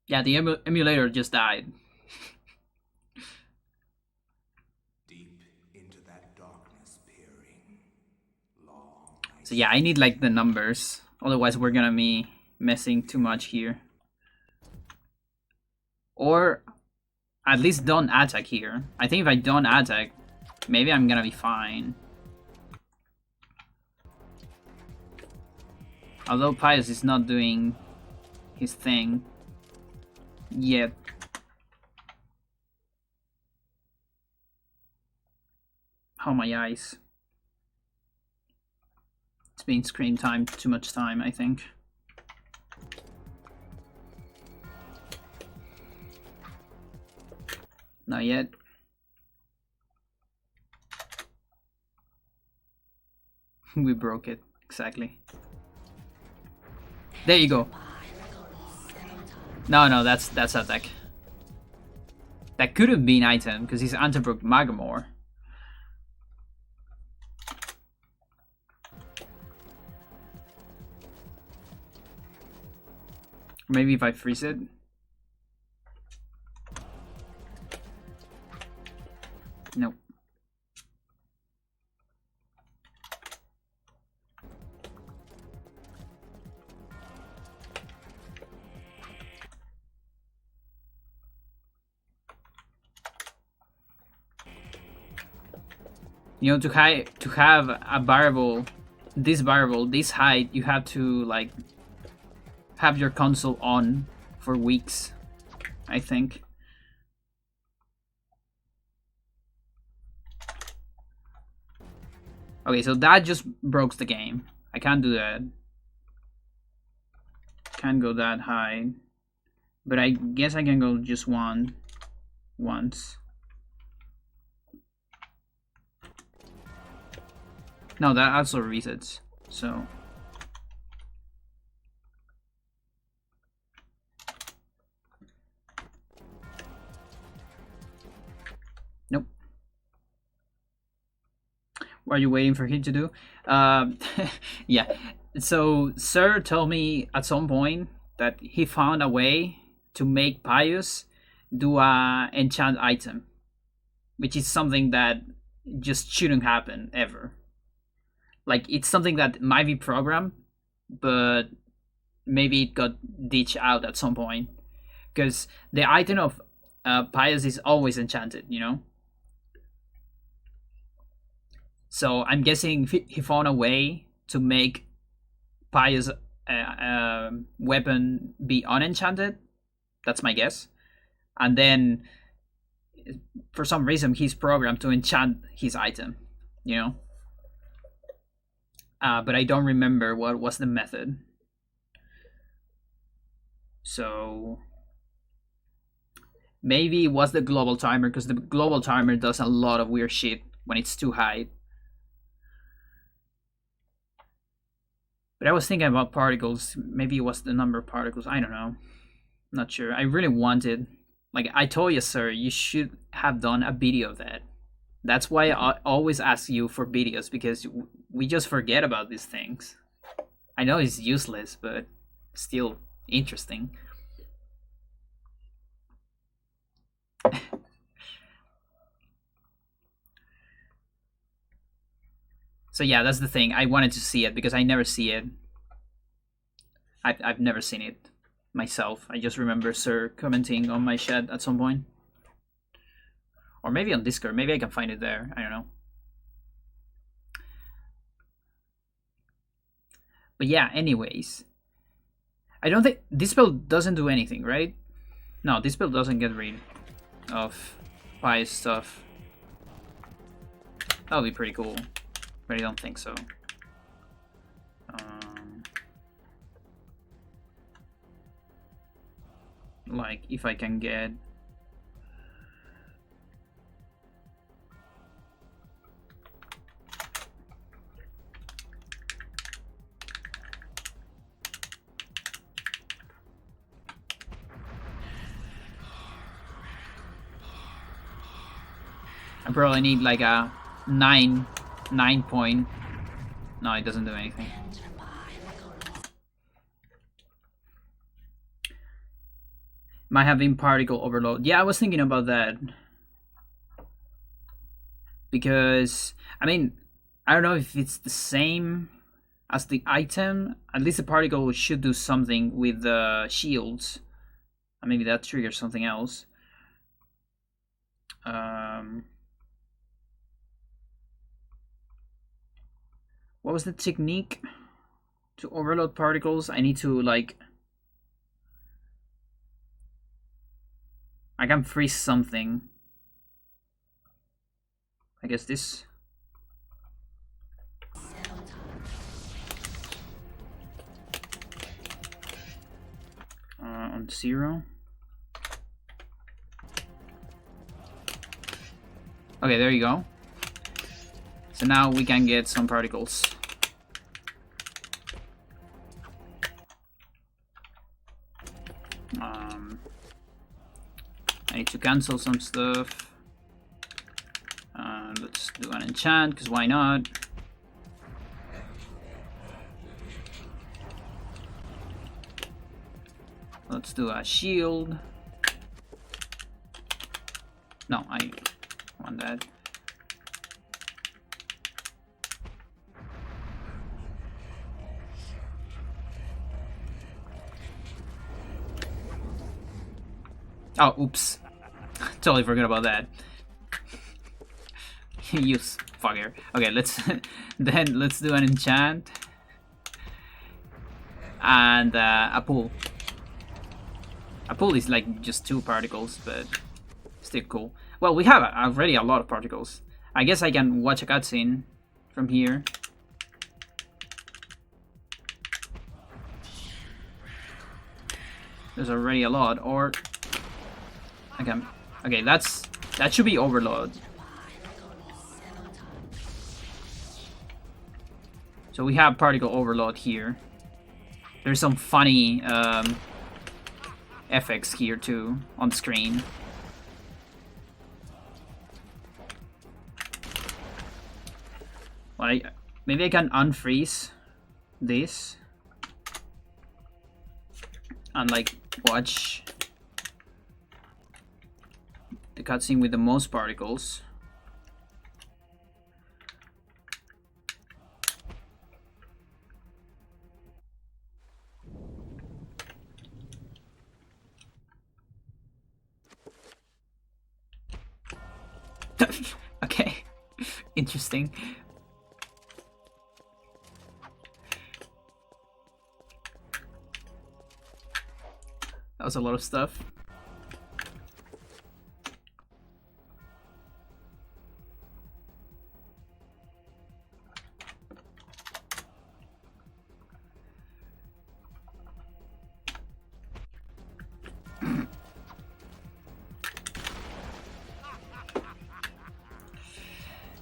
Yeah, the emulator just died. Deep into that darkness peering. Long So yeah, I need like the numbers. Otherwise we're gonna be messing too much here. Or at least don't attack here. I think if I don't attack, maybe I'm gonna be fine. Although Pius is not doing his thing yet. Oh, my eyes. It's been screen time too much time, I think. Not yet. We broke it, exactly. There you go. No, that's attack. That could have been item, because he's Anterbrook Magamore. Maybe if I freeze it. Nope. You know, to have a variable, this height, you have to like have your console on for weeks, I think. Okay, so that just broke the game. I can't do that. Can't go that high. But I guess I can go just once. No, that also resets, so. Nope. What are you waiting for him to do? Yeah. So Sir told me at some point that he found a way to make Pius do a enchant item, which is something that just shouldn't happen ever. Like, it's something that might be programmed, but maybe it got ditched out at some point, because the item of Pius is always enchanted, you know. So I'm guessing he found a way to make Pius' weapon be unenchanted. That's my guess. And then, for some reason, he's programmed to enchant his item, you know. But I don't remember what was the method. So maybe it was the global timer, because the global timer does a lot of weird shit when it's too high. But I was thinking about particles. Maybe it was the number of particles. I don't know. Not sure. I really wanted. Like I told you, sir, you should have done a video of that. That's why I always ask you for videos, because we just forget about these things. I know it's useless, but still interesting. So yeah, that's the thing. I wanted to see it because I never see it. I've never seen it myself. I just remember Sir commenting on my chat at some point. Or maybe on Discord. Maybe I can find it there. I don't know. But yeah, anyways. I don't think... This spell doesn't do anything, right? No, this spell doesn't get rid of Pious stuff. That would be pretty cool. But I don't think so. Like, if I can get... I probably need like a 9 point. No, it doesn't do anything. Might have been particle overload. Yeah, I was thinking about that. Because, I mean, I don't know if it's the same as the item. At least the particle should do something with the shields. And maybe that triggers something else. What was the technique to overload particles? I need to like... I can freeze something. I guess this... on 0. Okay, there you go. So now we can get some particles. I need to cancel some stuff. Let's do an enchant, because why not? Let's do a shield. No, I want that. Oh, oops. Totally forgot about that. You fucker. Okay, let's then let's do an enchant and a pull. A pull is like just 2 particles, but still cool. Well, we have already a lot of particles. I guess I can watch a cutscene from here. There's already a lot, or okay, that should be overload. So we have particle overload here. There's some funny effects here too on screen. Well, maybe I can unfreeze this and like watch the cutscene with the most particles. Okay, interesting. That was a lot of stuff.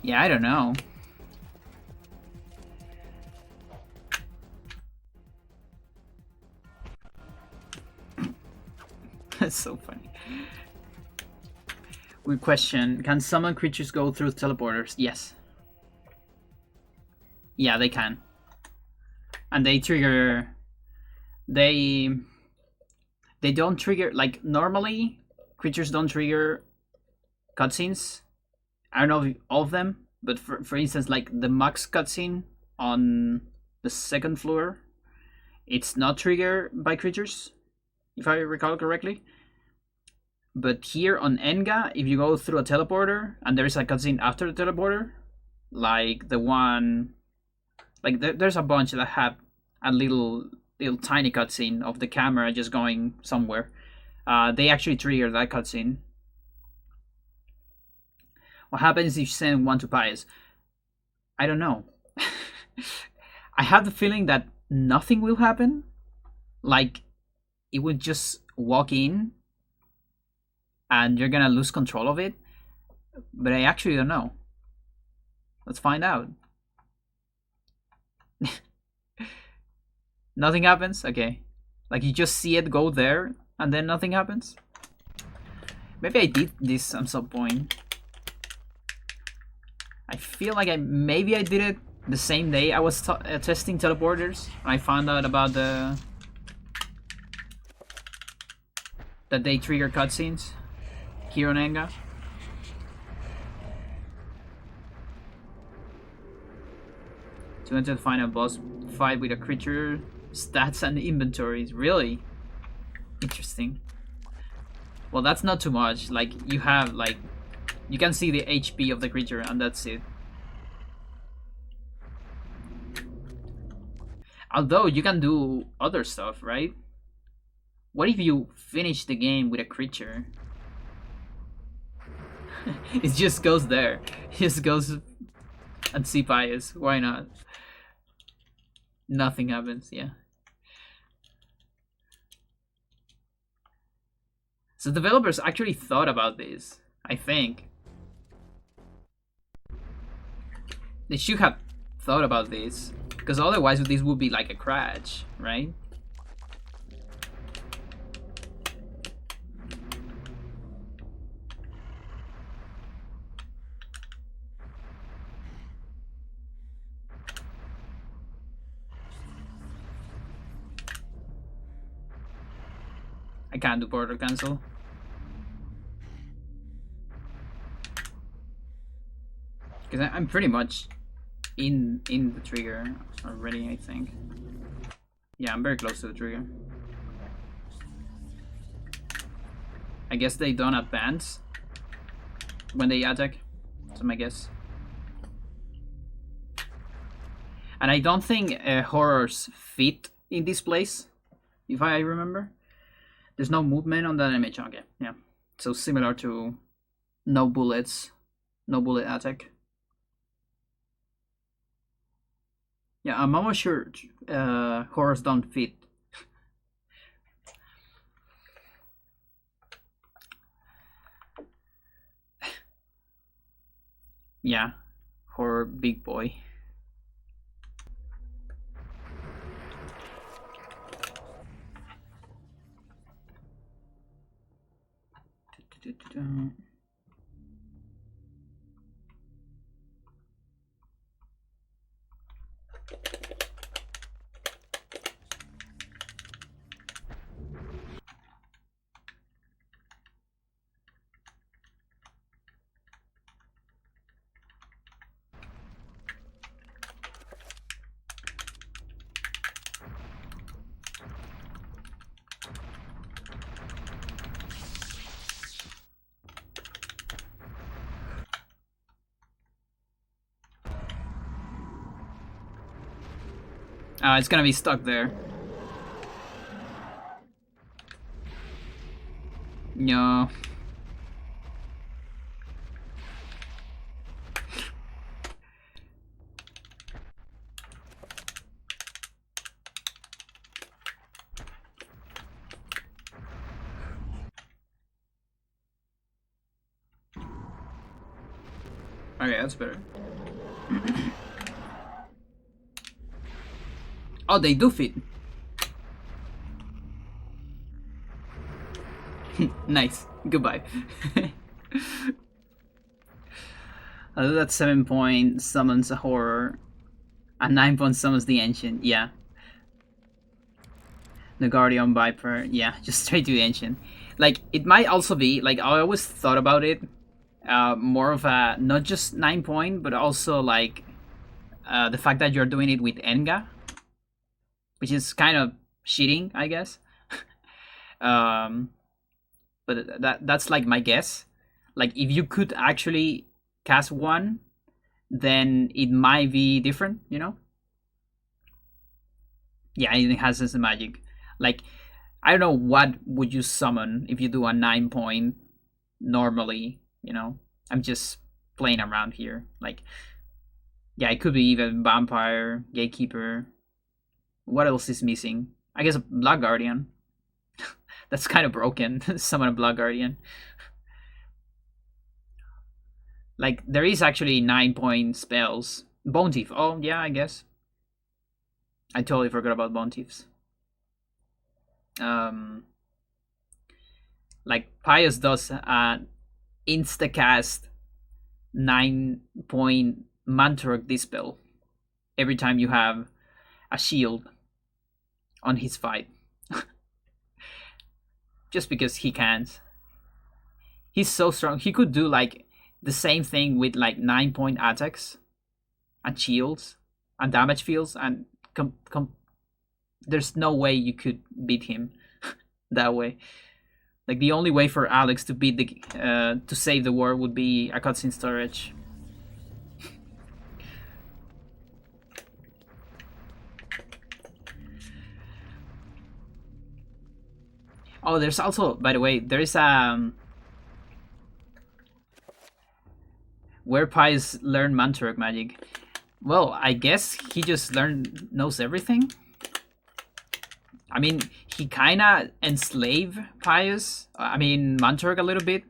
Yeah, I don't know. That's so funny. We question, can summon creatures go through teleporters? Yes. Yeah, they can. And they trigger... They don't trigger... Like, normally, creatures don't trigger cutscenes. I don't know if all of them, but for instance, like the max cutscene on the 2nd floor, it's not triggered by creatures, if I recall correctly. But here on Enga, if you go through a teleporter and there is a cutscene after the teleporter, like the one, like there's a bunch that have a little tiny cutscene of the camera just going somewhere. They actually trigger that cutscene. What happens if you send one to Pius? I don't know. I have the feeling that nothing will happen. Like, it would just walk in and you're gonna lose control of it. But I actually don't know. Let's find out. Nothing happens? Okay. Like, you just see it go there and then nothing happens? Maybe I did this at some point. I feel like maybe I did it the same day I was testing teleporters. I found out about that they trigger cutscenes here on Enga. To enter the final boss fight with a creature, stats and inventories. Really interesting. Well, that's not too much. Like, you have like, you can see the HP of the creature and that's it. Although you can do other stuff, right? What if you finish the game with a creature? It just goes there. It just goes and see Pius. Why not? Nothing happens, yeah. So developers actually thought about this, I think. They should have thought about this, because otherwise this would be like a crash, right? I can't do border cancel. Because I'm pretty much in the trigger already, I think. Yeah, I'm very close to the trigger. I guess they don't advance when they attack. That's my guess. And I don't think horrors fit in this place, if I remember. There's no movement on that image. Okay, yeah. So similar to no bullets, no bullet attack. Yeah, I'm almost sure horrors don't fit. Yeah, horror big boy. It's gonna be stuck there. No. Okay, that's better. Oh, they do fit. Nice. Goodbye. That 7-point summons a horror. A 9-point summons the ancient. Yeah. The Guardian Viper. Yeah, just straight to the ancient. Like, it might also be, like, I always thought about it, more of a, not just 9-point, but also, like, the fact that you're doing it with Enga, which is kind of cheating, I guess. But that's like my guess. Like, if you could actually cast one, then it might be different, you know? Yeah, it enhances the magic. Like, I don't know what would you summon if you do a 9-point normally, you know? I'm just playing around here. Like, yeah, it could be even Vampire, Gatekeeper. What else is missing? I guess a Black Guardian. That's kind of broken. Summon a Black Guardian. Like, there is actually 9-point spells. Bone Thief. Oh, yeah, I guess. I totally forgot about Bone Thieves. Like, Pius does insta-cast 9-point Mantorok Dispel every time you have a shield on his fight. Just because he can't. He's so strong. He could do like the same thing with like 9-point attacks and shields and damage fields, and there's no way you could beat him that way. Like, the only way for Alex to beat the to save the war would be a cutscene storage. Oh, there's also, by the way, there is where Pies learn Mantorok magic. Well, I guess he just knows everything. I mean, he kinda enslave Pius. I mean, Mantorok a little bit.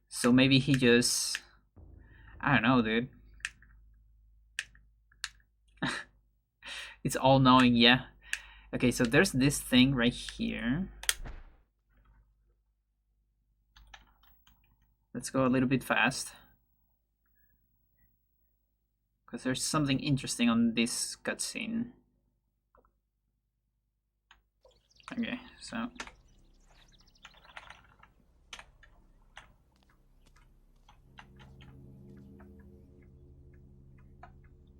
So maybe he just, I don't know, dude. It's all knowing, yeah. Okay, so there's this thing right here. Let's go a little bit fast. Because there's something interesting on this cutscene. Okay, so...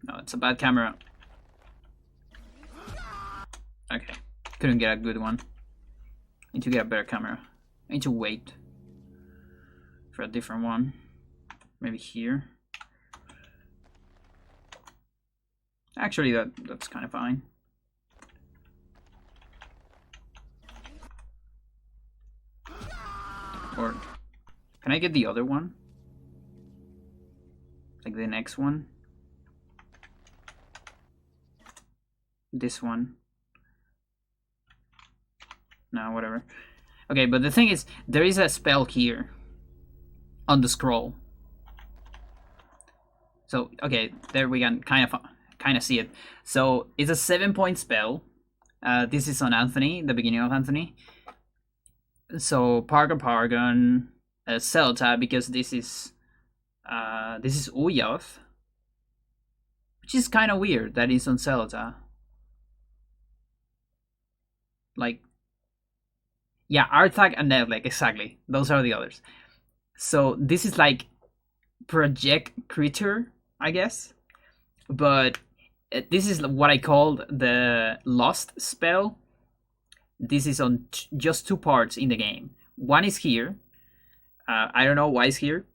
No, it's a bad camera. Okay, couldn't get a good one. Need to get a better camera. I need to wait for a different one. Maybe here. Actually, that's kind of fine. Or can I get the other one? Like the next one? This one? No, whatever. Okay, but the thing is, there is a spell here on the scroll. So, okay, there we can kind of see it. So, it's a 7-point spell. This is on Anthony, the beginning of Anthony. So, Paragon, Celta, because this is Uyoth, which is kind of weird that it's on Celta. Like, yeah, Arthag and Netleg, exactly. Those are the others. So this is like project creature, I guess. But this is what I called the Lost spell. This is on just 2 parts in the game. One is here. I don't know why it's here.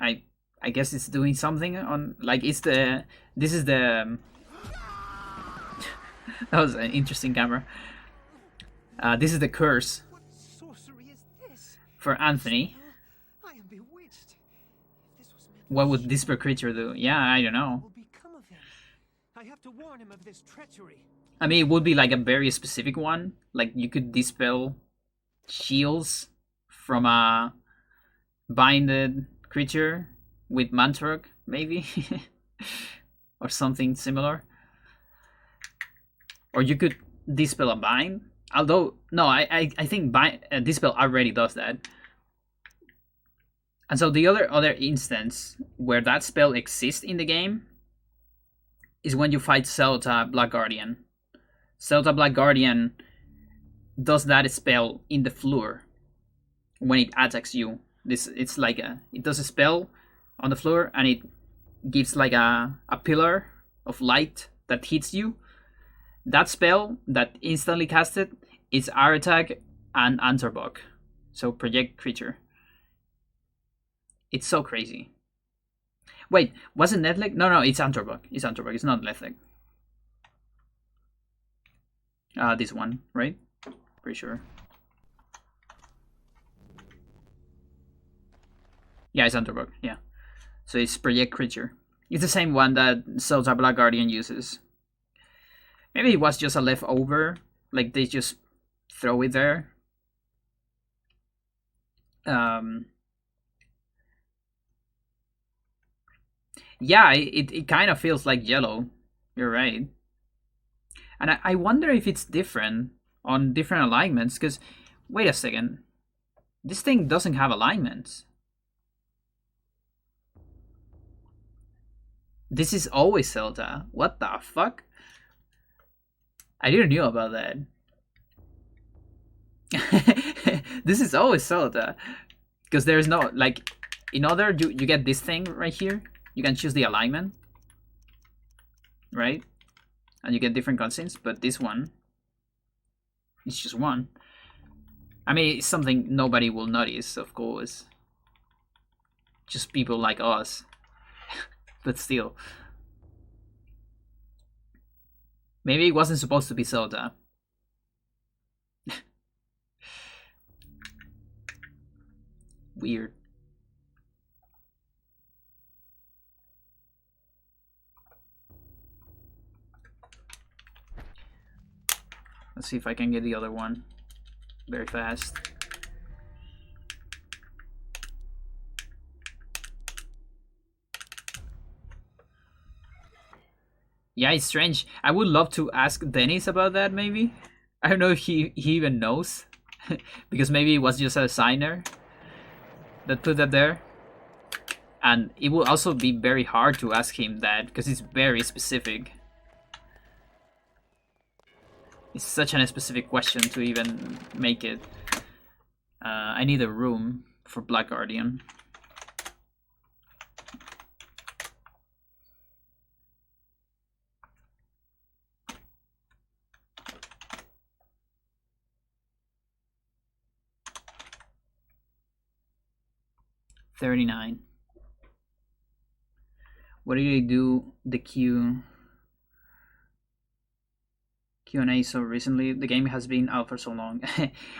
I guess it's doing something on, like, it's the, this is the that was an interesting camera. This is the curse What sorcery is this? for Anthony. I am bewitched. If this was meant What for would Sh- Disper creature do? Yeah, I don't know. What will become of him? I have to warn him of this treachery. I mean, it would be like a very specific one. Like, you could dispel shields from a binded creature with Mantrok, maybe. Or something similar. Or you could dispel a bind. Although, no, I think dispel already does that. And so the other instance where that spell exists in the game is when you fight Celta Black Guardian. Celta Black Guardian does that spell in the floor when it attacks you. It's like it does a spell on the floor and it gives like a pillar of light that hits you. That spell that instantly casted is Aratak and Antorbok. So project creature. It's so crazy. Wait, was it Netleg? No, it's Antorbok. It's Antorbok. It's not Netleg. This one, right? Pretty sure. Yeah, it's Antorbok. Yeah. So it's project creature. It's the same one that Celta Black Guardian uses. Maybe it was just a leftover. Like they just throw it there. Yeah, it kind of feels like yellow. You're right. And I wonder if it's different on different alignments, because, wait a second. This thing doesn't have alignments. This is always Zelda. What the fuck? I didn't know about that. This is always Zelda. Because there's no, like, in other, you get this thing right here. You can choose the alignment. Right? And you get different cutscenes, but this one, it's just one. I mean, it's something nobody will notice, of course. Just people like us. But still. Maybe it wasn't supposed to be Zelda. Weird. Let's see if I can get the other one very fast. Yeah, it's strange. I would love to ask Dennis about that, maybe. I don't know if he even knows. Because maybe it was just a designer that put that there. And it will also be very hard to ask him that, because it's very specific. It's such a specific question to even make it. I need a room for Black Guardian. $39. What did they do? The Q&A so recently? The game has been out for so long.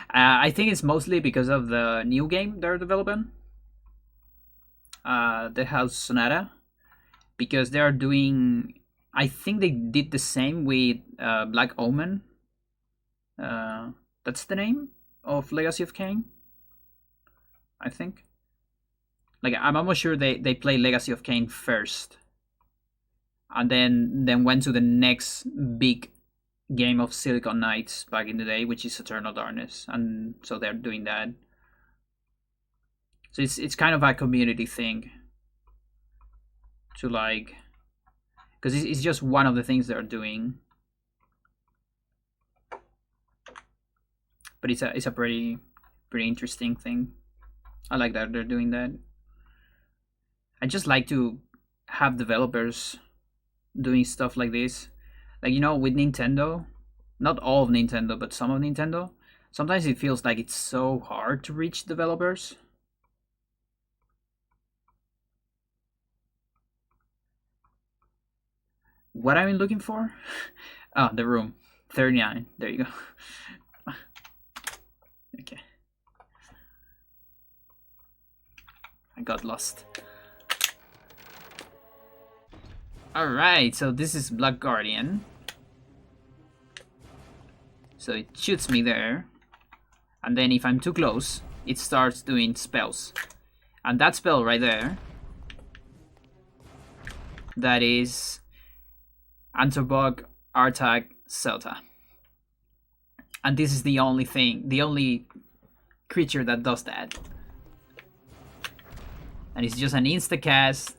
I think it's mostly because of the new game they're developing. The House Sonata. Because they are doing... I think they did the same with Black Omen. That's the name of Legacy of Kain, I think. Like, I'm almost sure they played Legacy of Kain first. And then went to the next big game of Silicon Knights back in the day, which is Eternal Darkness. And so they're doing that. So it's kind of a community thing. To like... Because it's just one of the things they're doing. But it's a pretty interesting thing. I like that they're doing that. I just like to have developers doing stuff like this. Like, you know, with Nintendo, not all of Nintendo, but some of Nintendo, sometimes it feels like it's so hard to reach developers. What I'm looking for? Oh, the room. 39. There you go. Okay. I got lost. Alright, so this is Black Guardian. So it shoots me there. And then if I'm too close, it starts doing spells. And that spell right there, that is Antobog Artag Celta. And this is the only thing, the only creature that does that. And it's just an insta-cast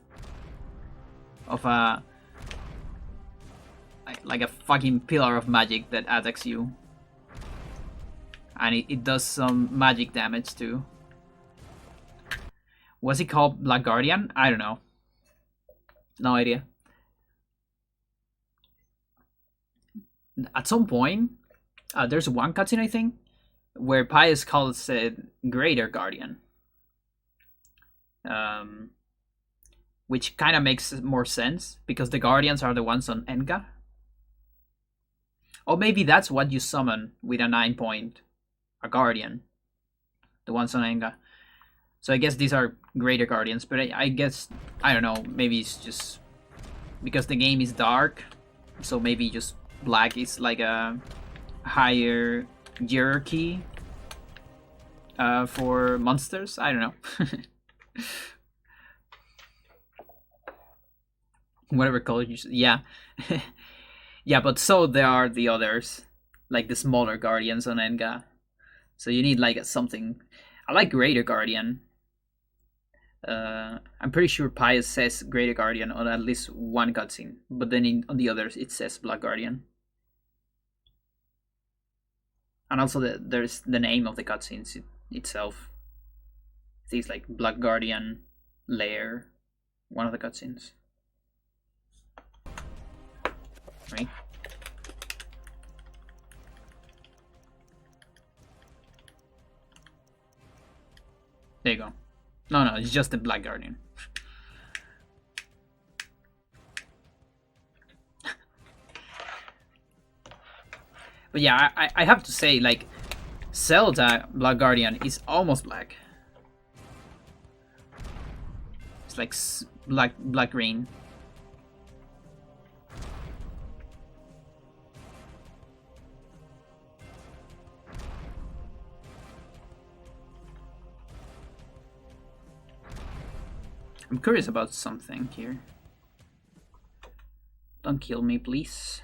of a... like a fucking pillar of magic that attacks you. And it does some magic damage too. Was it called Black Guardian? I don't know. No idea. At some point, there's one cutscene, I think, where Pius calls it Greater Guardian. Which kind of makes more sense, because the Guardians are the ones on Enga. Or maybe that's what you summon with a 9-point, a Guardian. The ones on Enga. So I guess these are Greater Guardians, but I guess, I don't know, maybe it's just because the game is dark, so maybe just black is like a higher hierarchy for monsters. I don't know. Whatever color you should, yeah. Yeah, but so there are the others, like the smaller Guardians on Enga. So you need like something. I like Greater Guardian. I'm pretty sure Pius says Greater Guardian on at least one cutscene, but then on the others it says Black Guardian. And also there's the name of the cutscenes itself. It's like Black Guardian Lair, one of the cutscenes. Right? There you go. No, it's just the Black Guardian. But yeah, I have to say, like, Zelda Black Guardian is almost black. It's like black green. I'm curious about something here. Don't kill me, please.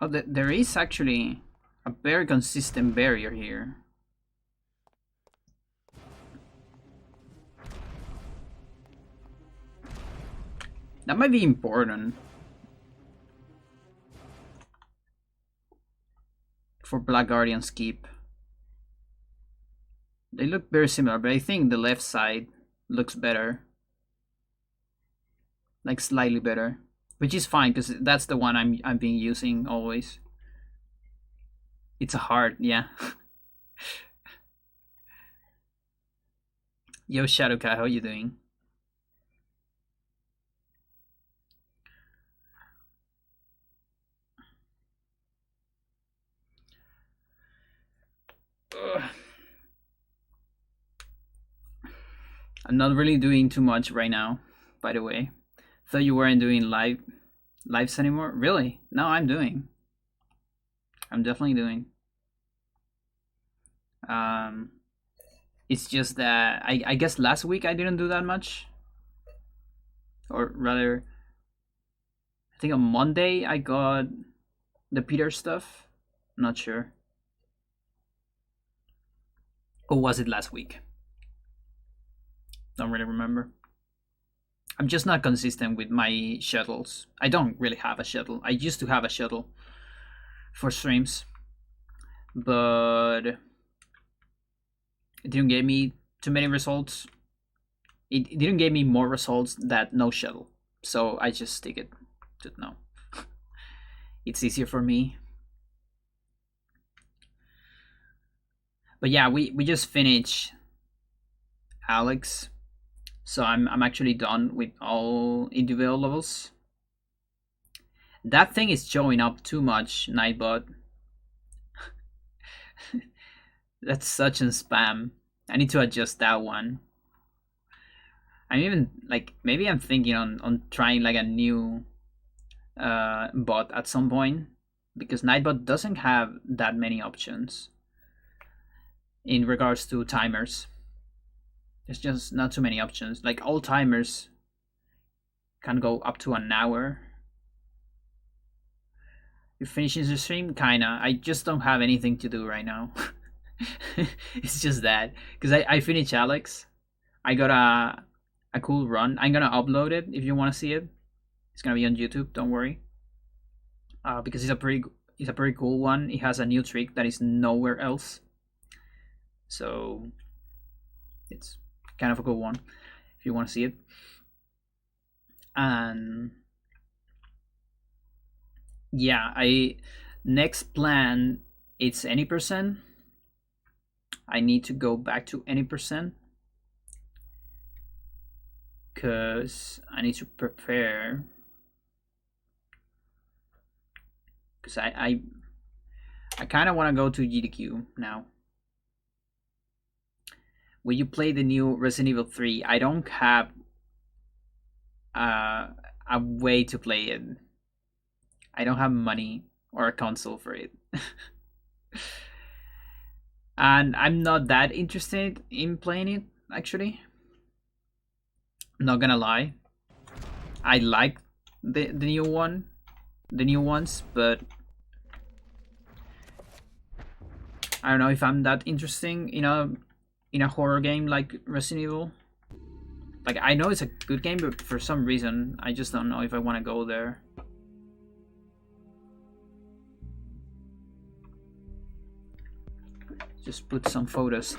Oh, there is actually a very consistent barrier here. That might be important for Black Guardian's keep. They look very similar, but I think the left side looks better. Like slightly better. Which is fine, because that's the one I'm being using always. It's a heart, yeah. Yo, Shadowcat, how you doing? Ugh. I'm not really doing too much right now, by the way. Thought you weren't doing lives anymore? Really? No, I'm doing. I'm definitely doing. It's just that I guess last week I didn't do that much. Or rather, I think on Monday I got the Peter stuff. I'm not sure. Or was it last week? Don't really remember. I'm just not consistent with my shuttles. I don't really have a shuttle. I used to have a shuttle for streams, but it didn't give me too many results. It didn't give me more results than no shuttle. So I just stick it to no. It's easier for me. But yeah, we just finished Alex. So I'm actually done with all individual levels. That thing is showing up too much, Nightbot. That's such a spam. I need to adjust that one. I'm even like maybe I'm thinking on trying like a new bot at some point, because Nightbot doesn't have that many options in regards to timers. There's just not too many options. Like all timers can go up to an hour. You finishing the stream? Kinda. I just don't have anything to do right now. It's just that. Because I finished Alex. I got a cool run. I'm gonna upload it if you wanna see it. It's gonna be on YouTube, don't worry. Because it's a pretty cool one. It has a new trick that is nowhere else. So it's kind of a cool one if you want to see it. And yeah, next plan it's any percent. I need to go back to any percent because I need to prepare, because I kind of want to go to GDQ now. Will you play the new Resident Evil 3? I don't have a way to play it. I don't have money or a console for it. And I'm not that interested in playing it, actually. I'm not gonna lie. I like the new ones, but I don't know if I'm that interesting in a horror game like Resident Evil. Like, I know it's a good game, but for some reason I just don't know if I want to go there. Just put some photos.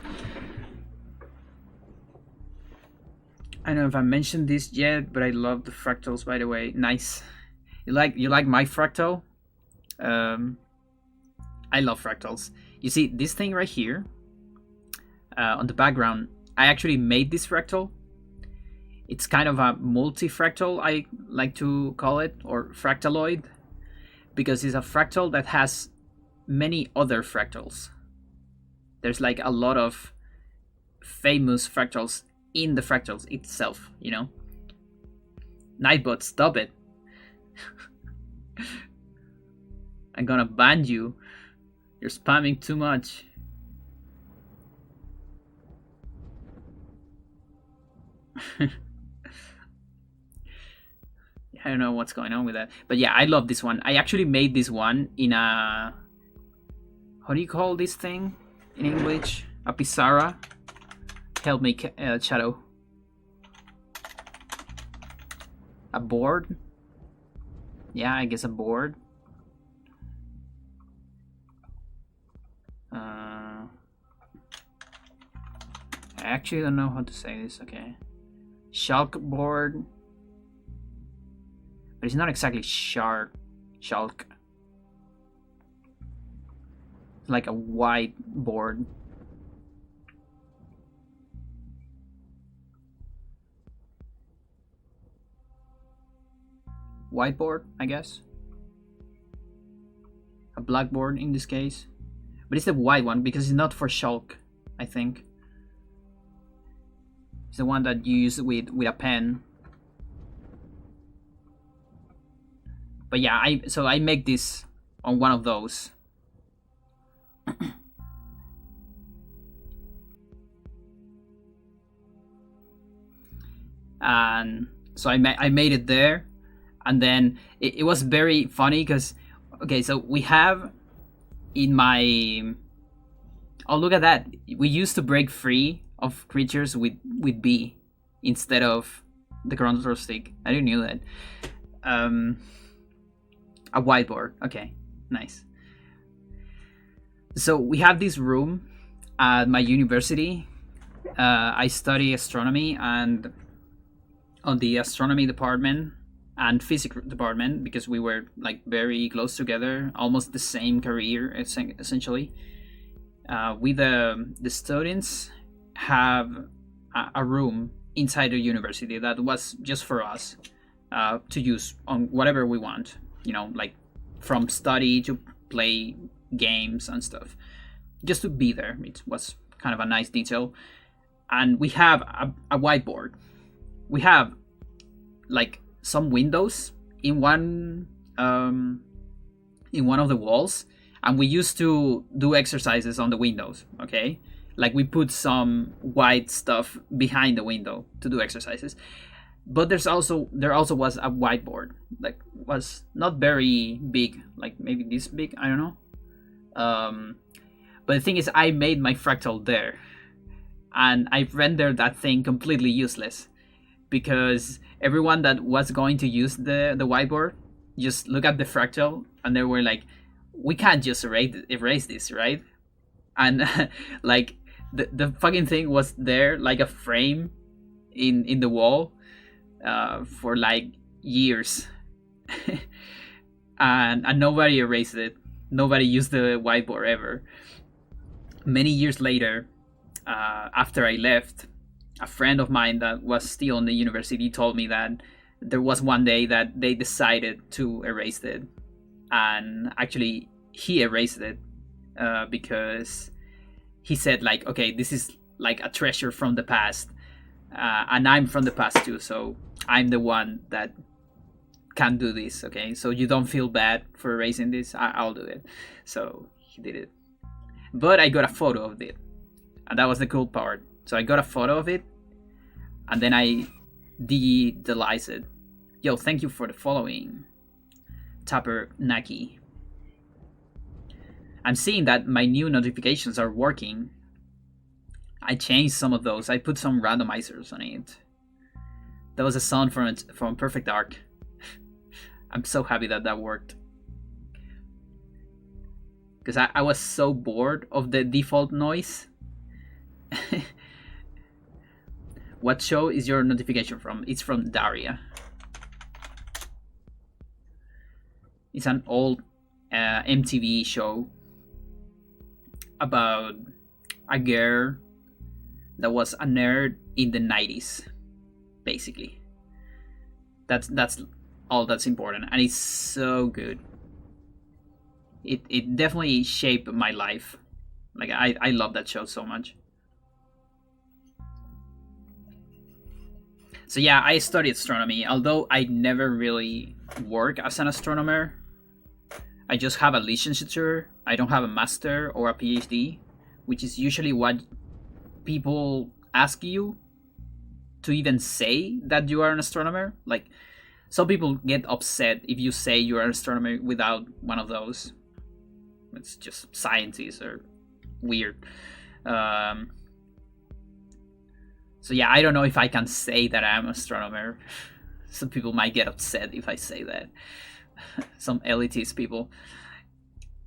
I don't know if I mentioned this yet, but I love the fractals, by the way. Nice. You like my fractal? I love fractals. You see this thing right here on the background? I actually made this fractal. It's kind of a multi-fractal, I like to call it, or fractaloid, because it's a fractal that has many other fractals. There's like a lot of famous fractals in the fractals itself, you know? Nightbot, stop it. I'm gonna ban you. You're spamming too much. I don't know what's going on with that. But yeah, I love this one. I actually made this one in a... How do you call this thing in English? A pizarra? Help me, Shadow. A board? Yeah, I guess a board. I actually don't know how to say this, okay. Chalkboard. But it's not exactly chalk. It's like a white board. Whiteboard, I guess. A blackboard in this case. But it's the white one because it's not for chalk, I think. It's the one that you use with a pen. But yeah, so I make this on one of those. And so I made it there, and then it was very funny because, okay, so we have in my... Oh, look at that. We used to break free of creatures with B instead of the control stick. I didn't know that. A whiteboard. Okay, nice. So we have this room at my university. I study astronomy, and on the astronomy department and physics department, because we were like very close together, almost the same career essentially. We the students have a room inside the university that was just for us to use on whatever we want, you know, like from study to play games and stuff, just to be there. It was kind of a nice detail. And we have a whiteboard. We have like some windows in one of the walls, and we used to do exercises on the windows, okay? Like we put some white stuff behind the window to do exercises. But there also was a whiteboard, like was not very big, like maybe this big, I don't know. But the thing is, I made my fractal there, and I rendered that thing completely useless because everyone that was going to use the whiteboard just look at the fractal and they were like, we can't just erase this, right? And like the fucking thing was there like a frame in the wall for like years. and nobody erased it. Nobody used the whiteboard ever. Many years later, after I left, a friend of mine that was still in the university told me that there was one day that they decided to erase it. And actually, he erased it because he said, like, okay, this is like a treasure from the past. And I'm from the past too, so I'm the one that can do this, okay? So you don't feel bad for erasing this, I'll do it. So he did it. But I got a photo of it, and that was the cool part. So I got a photo of it, and then I delete it. Yo, thank you for the following, Tapper Naki. I'm seeing that my new notifications are working. I changed some of those. I put some randomizers on it. That was a sound from Perfect Dark. I'm so happy that worked. Because I was so bored of the default noise. What show is your notification from? It's from Daria. It's an old MTV show about a girl that was a nerd in the 90s, basically. That's all that's important, and it's so good. It definitely shaped my life. Like I love that show so much. So yeah, I studied astronomy, although I never really work as an astronomer. I just have a licenciature. I don't have a master or a PhD, which is usually what people ask you to even say that you are an astronomer. Like, some people get upset if you say you're an astronomer without one of those. It's just scientists are weird. So yeah, I don't know if I can say that I'm an astronomer. Some people might get upset if I say that. Some elitist people.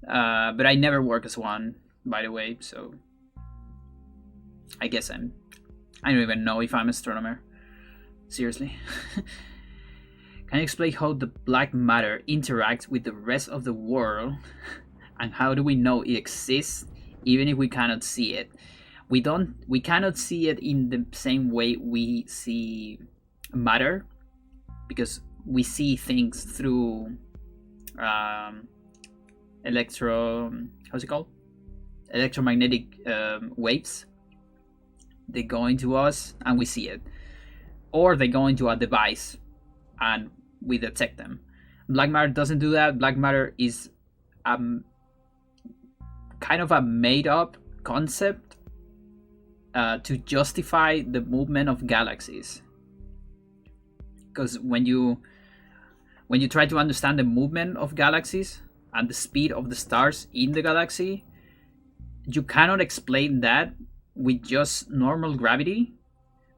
But I never work as one, by the way, so I guess I don't even know if I'm an astronomer. Seriously. Can you explain how the black matter interacts with the rest of the world, and how do we know it exists even if we cannot see it? We cannot see it in the same way we see matter, because we see things through electromagnetic waves. They go into us and we see it, or they go into a device and we detect them. Black matter doesn't do that. Black matter is kind of a made up concept to justify the movement of galaxies. Because when you try to understand the movement of galaxies and the speed of the stars in the galaxy, you cannot explain that with just normal gravity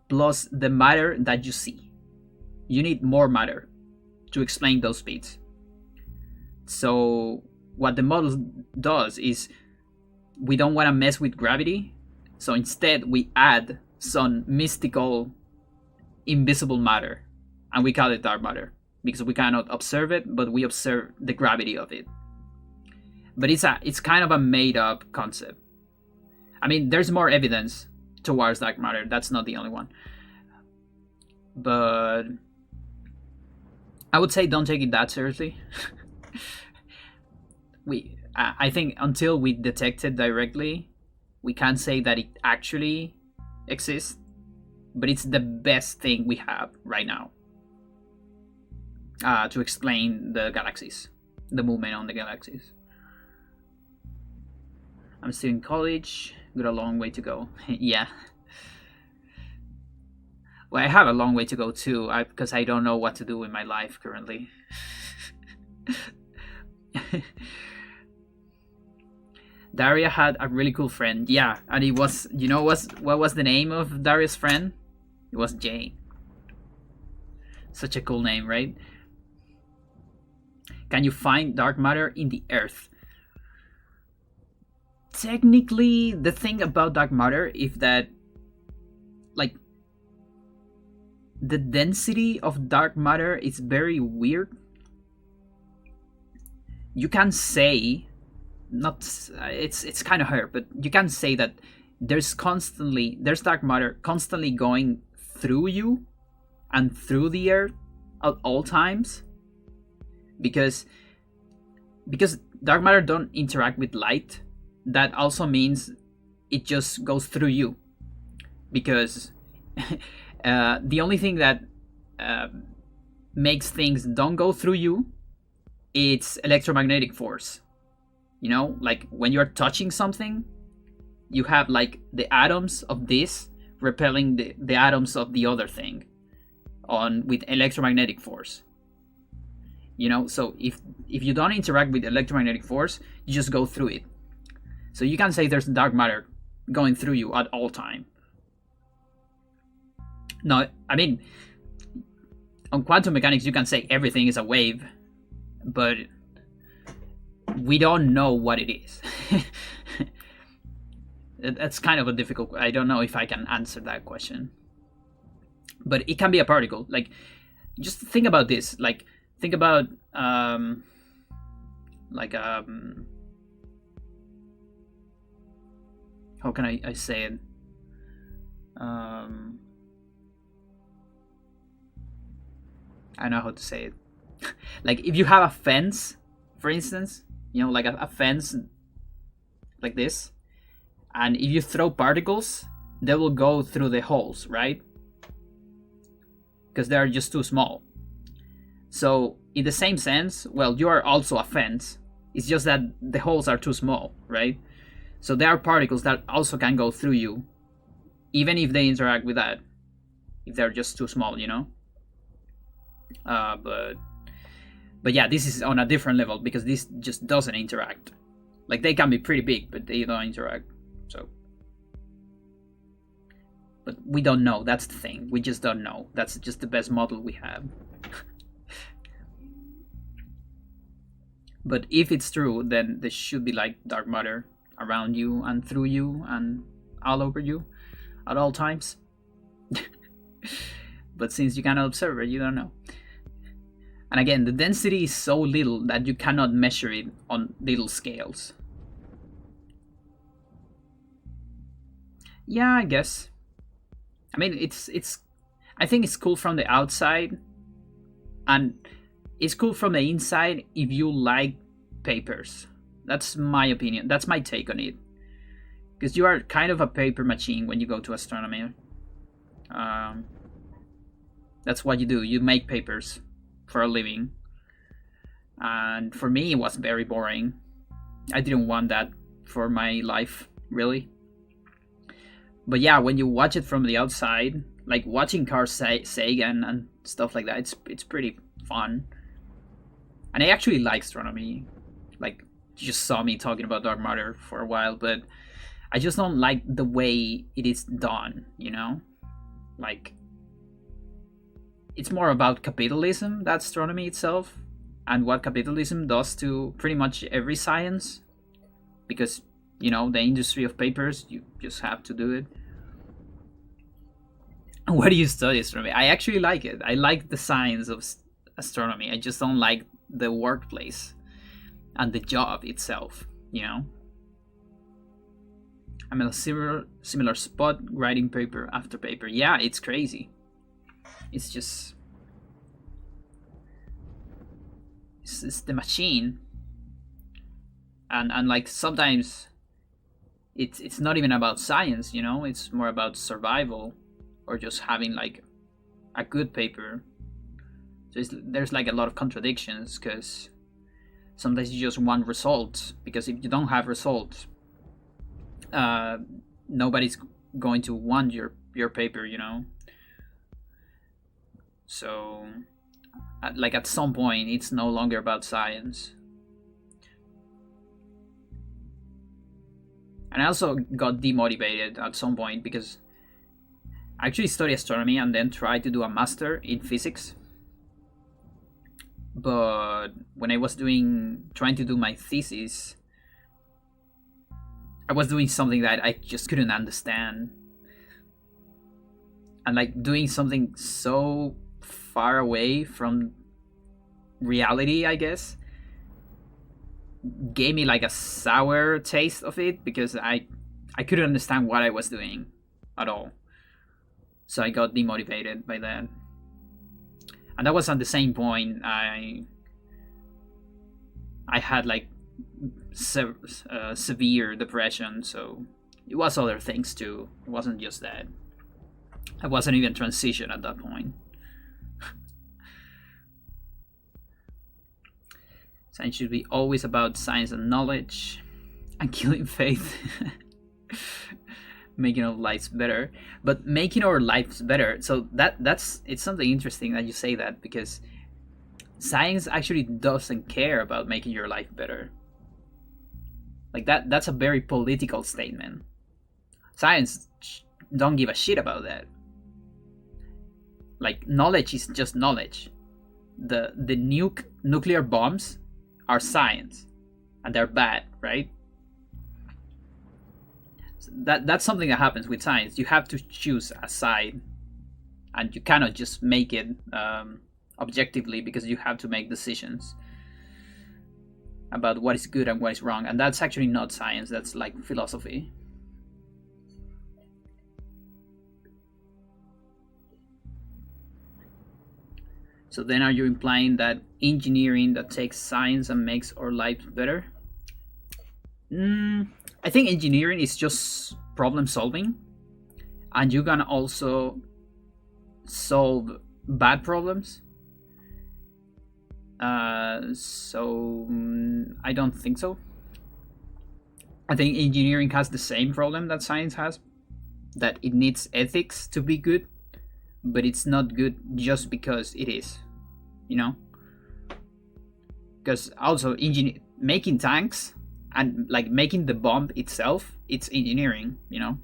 plus the matter that you see. You need more matter to explain those speeds. So what the model does is, we don't want to mess with gravity, so instead we add some mystical invisible matter, and we call it dark matter, because we cannot observe it, but we observe the gravity of it. But it's kind of a made up concept. I mean, there's more evidence towards dark matter. That's not the only one. But I would say don't take it that seriously. I think until we detect it directly, we can't say that it actually exists. But it's the best thing we have right now to explain the galaxies, the movement on the galaxies. I'm still in college. Got a long way to go. Yeah. Well, I have a long way to go too, because I don't know what to do in my life currently. Daria had a really cool friend. Yeah, and it was, what was the name of Daria's friend? It was Jane. Such a cool name, right? Can you find dark matter in the Earth? Technically, the thing about dark matter is that, like, the density of dark matter is very weird. You can say, it's kind of hard, but you can say that there's dark matter constantly going through you and through the Earth at all times, because dark matter don't interact with light. That also means it just goes through you, because the only thing that makes things don't go through you, it's electromagnetic force. Like when you're touching something, you have like the atoms of this repelling the atoms of the other thing with electromagnetic force. So if you don't interact with electromagnetic force, you just go through it. So you can say there's dark matter going through you at all time. No, I mean, on quantum mechanics, you can say everything is a wave, but we don't know what it is. That's kind of a difficult. I don't know if I can answer that question. But it can be a particle. Like, just think about this. Like, think about how can I say it? I don't know how to say it. Like, if you have a fence, for instance, like a fence like this, and if you throw particles, they will go through the holes, right? because they're just too small. So in the same sense, well, you are also a fence. It's just that the holes are too small, right? So there are particles that also can go through you, even if they interact with that, if they're just too small, you know? But yeah, this is on a different level because this just doesn't interact. Like, they can be pretty big, but they don't interact. So, but we don't know. That's the thing. We just don't know. That's just the best model we have. But if it's true, then there should be like dark matter around you and through you and all over you at all times. But since you cannot observe it, you don't know. And again, the density is so little that you cannot measure it on little scales. Yeah, I guess. I mean, it's. I think it's cool from the outside, and it's cool from the inside if you like papers. That's my opinion. That's my take on it. Because you are kind of a paper machine when you go to astronomy. That's what you do. You make papers for a living. And for me, it was very boring. I didn't want that for my life, really. But yeah, when you watch it from the outside, like watching Carl Sagan and stuff like that, it's pretty fun. And I actually like astronomy. Like, you just saw me talking about dark matter for a while, but I just don't like the way it is done, you know? Like, it's more about capitalism, that astronomy itself, and what capitalism does to pretty much every science. Because, you know, the industry of papers, you just have to do it. Why do you study astronomy? I actually like it. I like the science of astronomy. I just don't like the workplace and the job itself, you know? I'm in a similar spot, writing paper after paper. Yeah, it's crazy. It's just... It's the machine. And like, sometimes it's not even about science, you know? It's more about survival, or just having like a good paper. So there's like a lot of contradictions, because sometimes you just want results, because if you don't have results, nobody's going to want your paper, you know? So like, at some point, it's no longer about science. And I also got demotivated at some point, because I actually studied astronomy and then tried to do a master in physics. But when I was trying to do my thesis, I was doing something that I just couldn't understand. And like, doing something so far away from reality, I guess, gave me like a sour taste of it, because I couldn't understand what I was doing at all. So I got demotivated by that. And that was at the same point I had like severe depression, so it was other things too. It wasn't just that. I wasn't even transition at that point. Science should be always about science and knowledge, and killing faith. Making our lives better. But making our lives better, so that's it's something interesting that you say that, because science actually doesn't care about making your life better. Like, that's a very political statement. Science don't give a shit about that. Like, knowledge is just knowledge. The nuclear bombs are science, and they're bad, right? That's something that happens with science. You have to choose a side, and you cannot just make it objectively, because you have to make decisions about what is good and what is wrong. And that's actually not science, that's like philosophy. So then, are you implying that engineering that takes science and makes our lives better? I think engineering is just problem solving, and you can also solve bad problems. So I don't think so. I think engineering has the same problem that science has, that it needs ethics to be good, but it's not good just because it is, you know? Because also making tanks and like making the bomb itself, it's engineering, you know?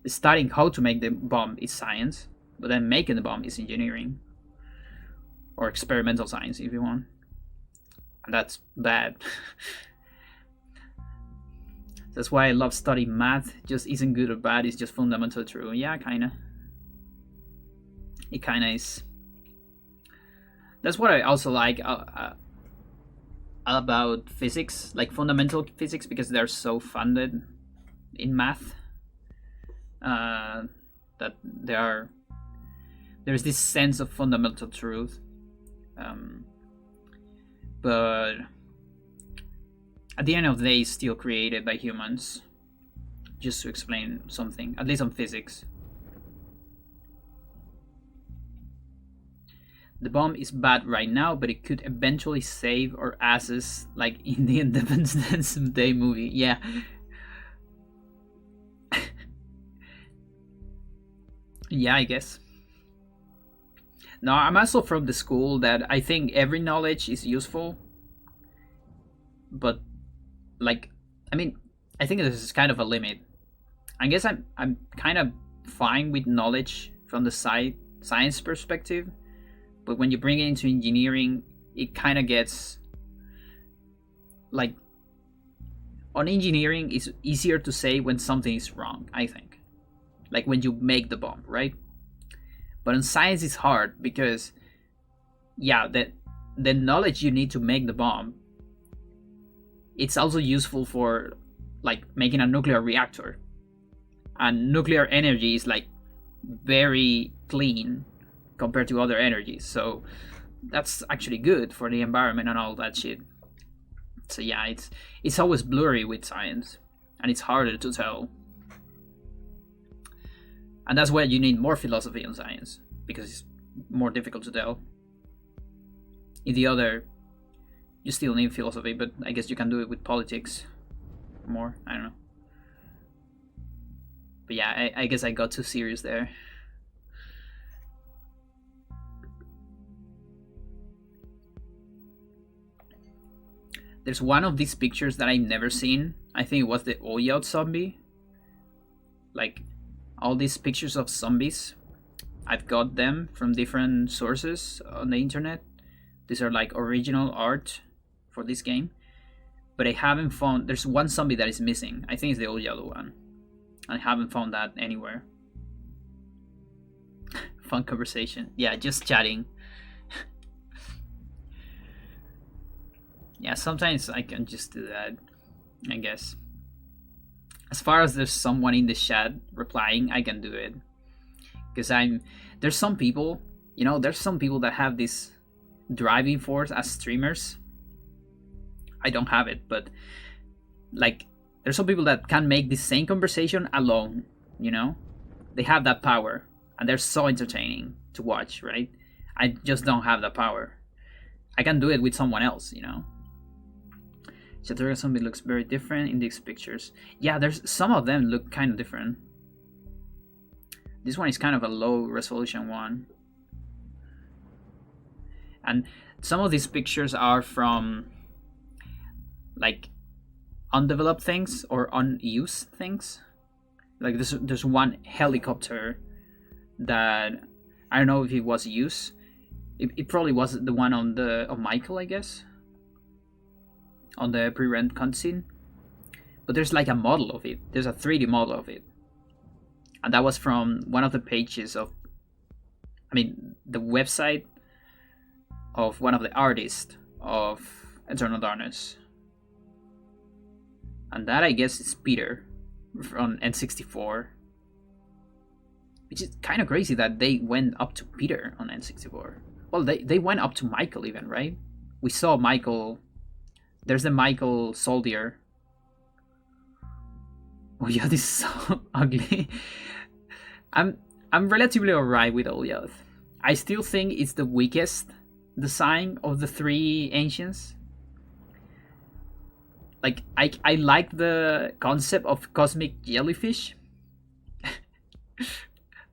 Studying how to make the bomb is science, but then making the bomb is engineering. Or experimental science, if you want. And that's bad. That's why I love studying math. Just isn't good or bad, it's just fundamentally true. Yeah, kinda. It kinda is. That's what I also like about physics, like fundamental physics, because they're so funded in math. That there's this sense of fundamental truth. But at the end of the day, it's still created by humans, just to explain something, at least on physics. The bomb is bad right now, but it could eventually save our asses, like in the Independence Day movie. Yeah. Yeah, I guess. No, I'm also from the school that I think every knowledge is useful. But, like, I mean, I think this is kind of a limit. I guess I'm kind of fine with knowledge from the science perspective. But when you bring it into engineering, it kind of gets, like, on engineering, it's easier to say when something is wrong, I think. Like when you make the bomb, right? But in science, it's hard because, yeah, the knowledge you need to make the bomb, it's also useful for, like, making a nuclear reactor. And nuclear energy is, like, very clean compared to other energies. So that's actually good for the environment and all that shit. So yeah, it's always blurry with science, and it's harder to tell. And that's why you need more philosophy in science, because it's more difficult to tell. In the other, you still need philosophy, but I guess you can do it with politics more. I don't know. But yeah, I guess I got too serious there. There's one of these pictures that I've never seen. I think it was the Oyot zombie. Like, all these pictures of zombies, I've got them from different sources on the internet. These are like original art for this game, but I haven't found. There's one zombie that is missing. I think it's the old yellow one. I haven't found that anywhere. Fun conversation. Yeah, just chatting. Yeah, sometimes I can just do that, I guess. As far as there's someone in the chat replying, I can do it. Because there's some people, you know, there's some people that have this driving force as streamers. I don't have it, but, like, there's some people that can make the same conversation alone, you know? They have that power, and they're so entertaining to watch, right? I just don't have that power. I can do it with someone else, you know? Chaturga zombie looks very different in these pictures. Yeah, there's some of them look kind of different. This one is kind of a low resolution one. And some of these pictures are from, like, undeveloped things or unused things. Like there's one helicopter that I don't know if it was used. It probably was the one of Michael, I guess, on the pre-rent cutscene. But there's like a model of it. There's a 3D model of it, and that was from one of the pages of, I mean, the website of one of the artists of Eternal Darkness. And that, I guess, is Peter from N64. Which is kind of crazy that they went up to Peter on N64. Well, they went up to Michael even, right? We saw Michael. There's the Michael soldier. Oh yeah, this is so ugly. I'm relatively alright with Olyath. I still think it's the weakest design of the three ancients. Like, I like the concept of cosmic jellyfish.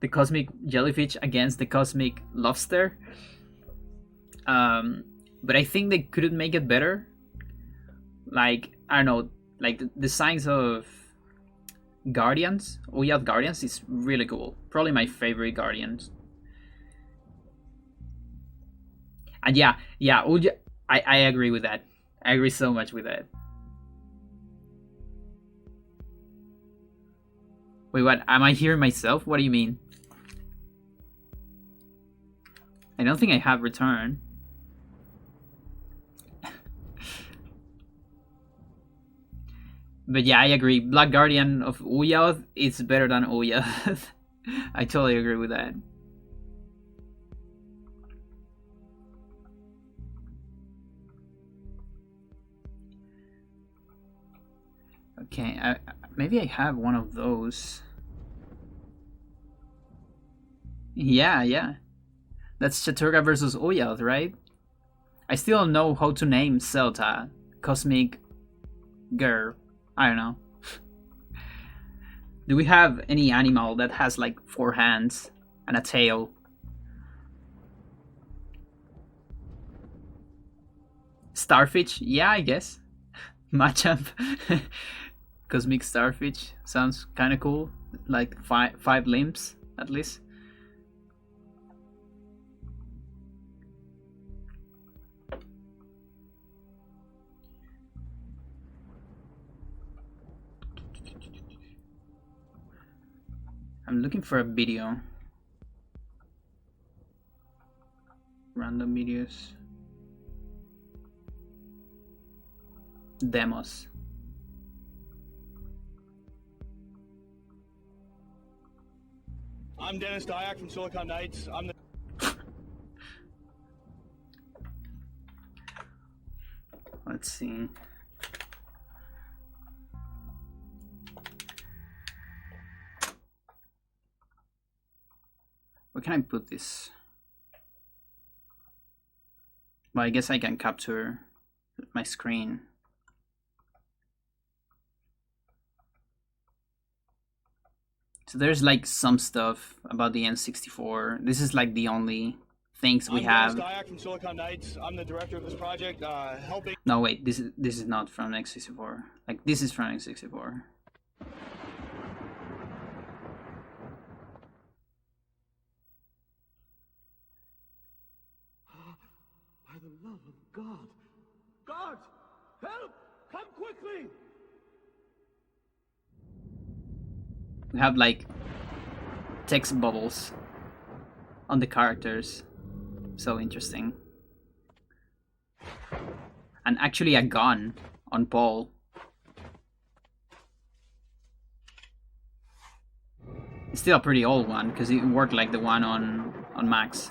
The cosmic jellyfish against the cosmic lobster. But I think they couldn't make it better. Like, I don't know, like the designs of Guardians, Uyad Guardians is really cool. Probably my favorite Guardians. And yeah, I agree with that. I agree so much with that. Wait, what? Am I hearing myself? What do you mean? I don't think I have return. But yeah, I agree. Black Guardian of Uyad is better than Uyad. I totally agree with that. Okay, maybe I have one of those. Yeah. That's Chaturga versus Uyad, right? I still don't know how to name Celta. Cosmic Girl. I don't know. Do we have any animal that has like 4 hands and a tail? Starfish? Yeah, I guess. Machamp. Cosmic Starfish sounds kind of cool. Like five limbs at least. I'm looking for a video. Random videos. Demos. I'm Dennis Dyack from Silicon Knights. I'm the Let's see. Where can I put this? Well, I guess I can capture my screen. So there's like some stuff about the N64. This is like the only things we have. I'm Dennis Dyack from Silicon Knights. I'm the director of this project, helping. No, wait. This is not from N64. Like this is from N64. By the love of God. Guards! Help! Come quickly! We have like text bubbles on the characters. So interesting. And actually a gun on Paul. It's still a pretty old one because it worked like the one on Max.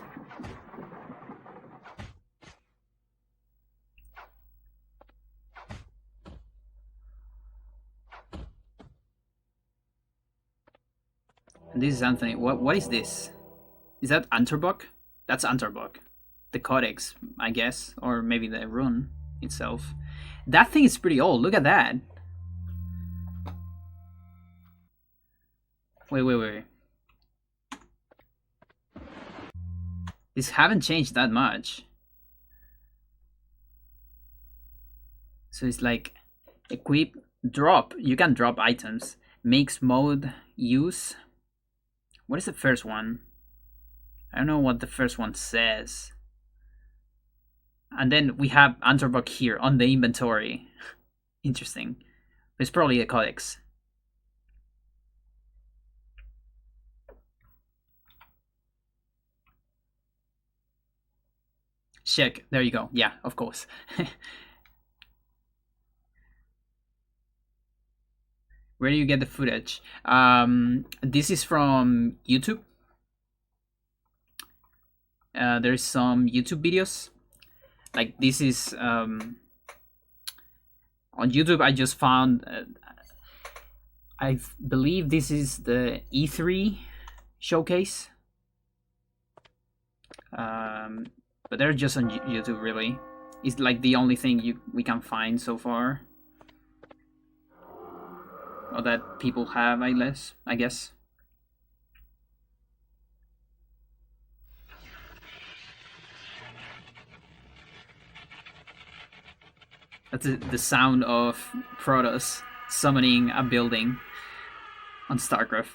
And this is Anthony. What is this? Is that Antorbuck? That's Antorbuck. The codex, I guess, or maybe the rune itself. That thing is pretty old. Look at that. Wait. These haven't changed that much. So it's like equip, drop. You can drop items. Makes mode, use. What is the first one? I don't know what the first one says. And then we have Antorbuck here on the inventory. Interesting. It's probably the codex. Check. There you go. Yeah, of course. Where do you get the footage? This is from YouTube. There's some YouTube videos. Like this is on YouTube. I just found. I believe this is the E3 showcase. But they're just on YouTube, really. It's like the only thing we can find so far, or that people have, I guess. That's the sound of Protoss summoning a building on StarCraft.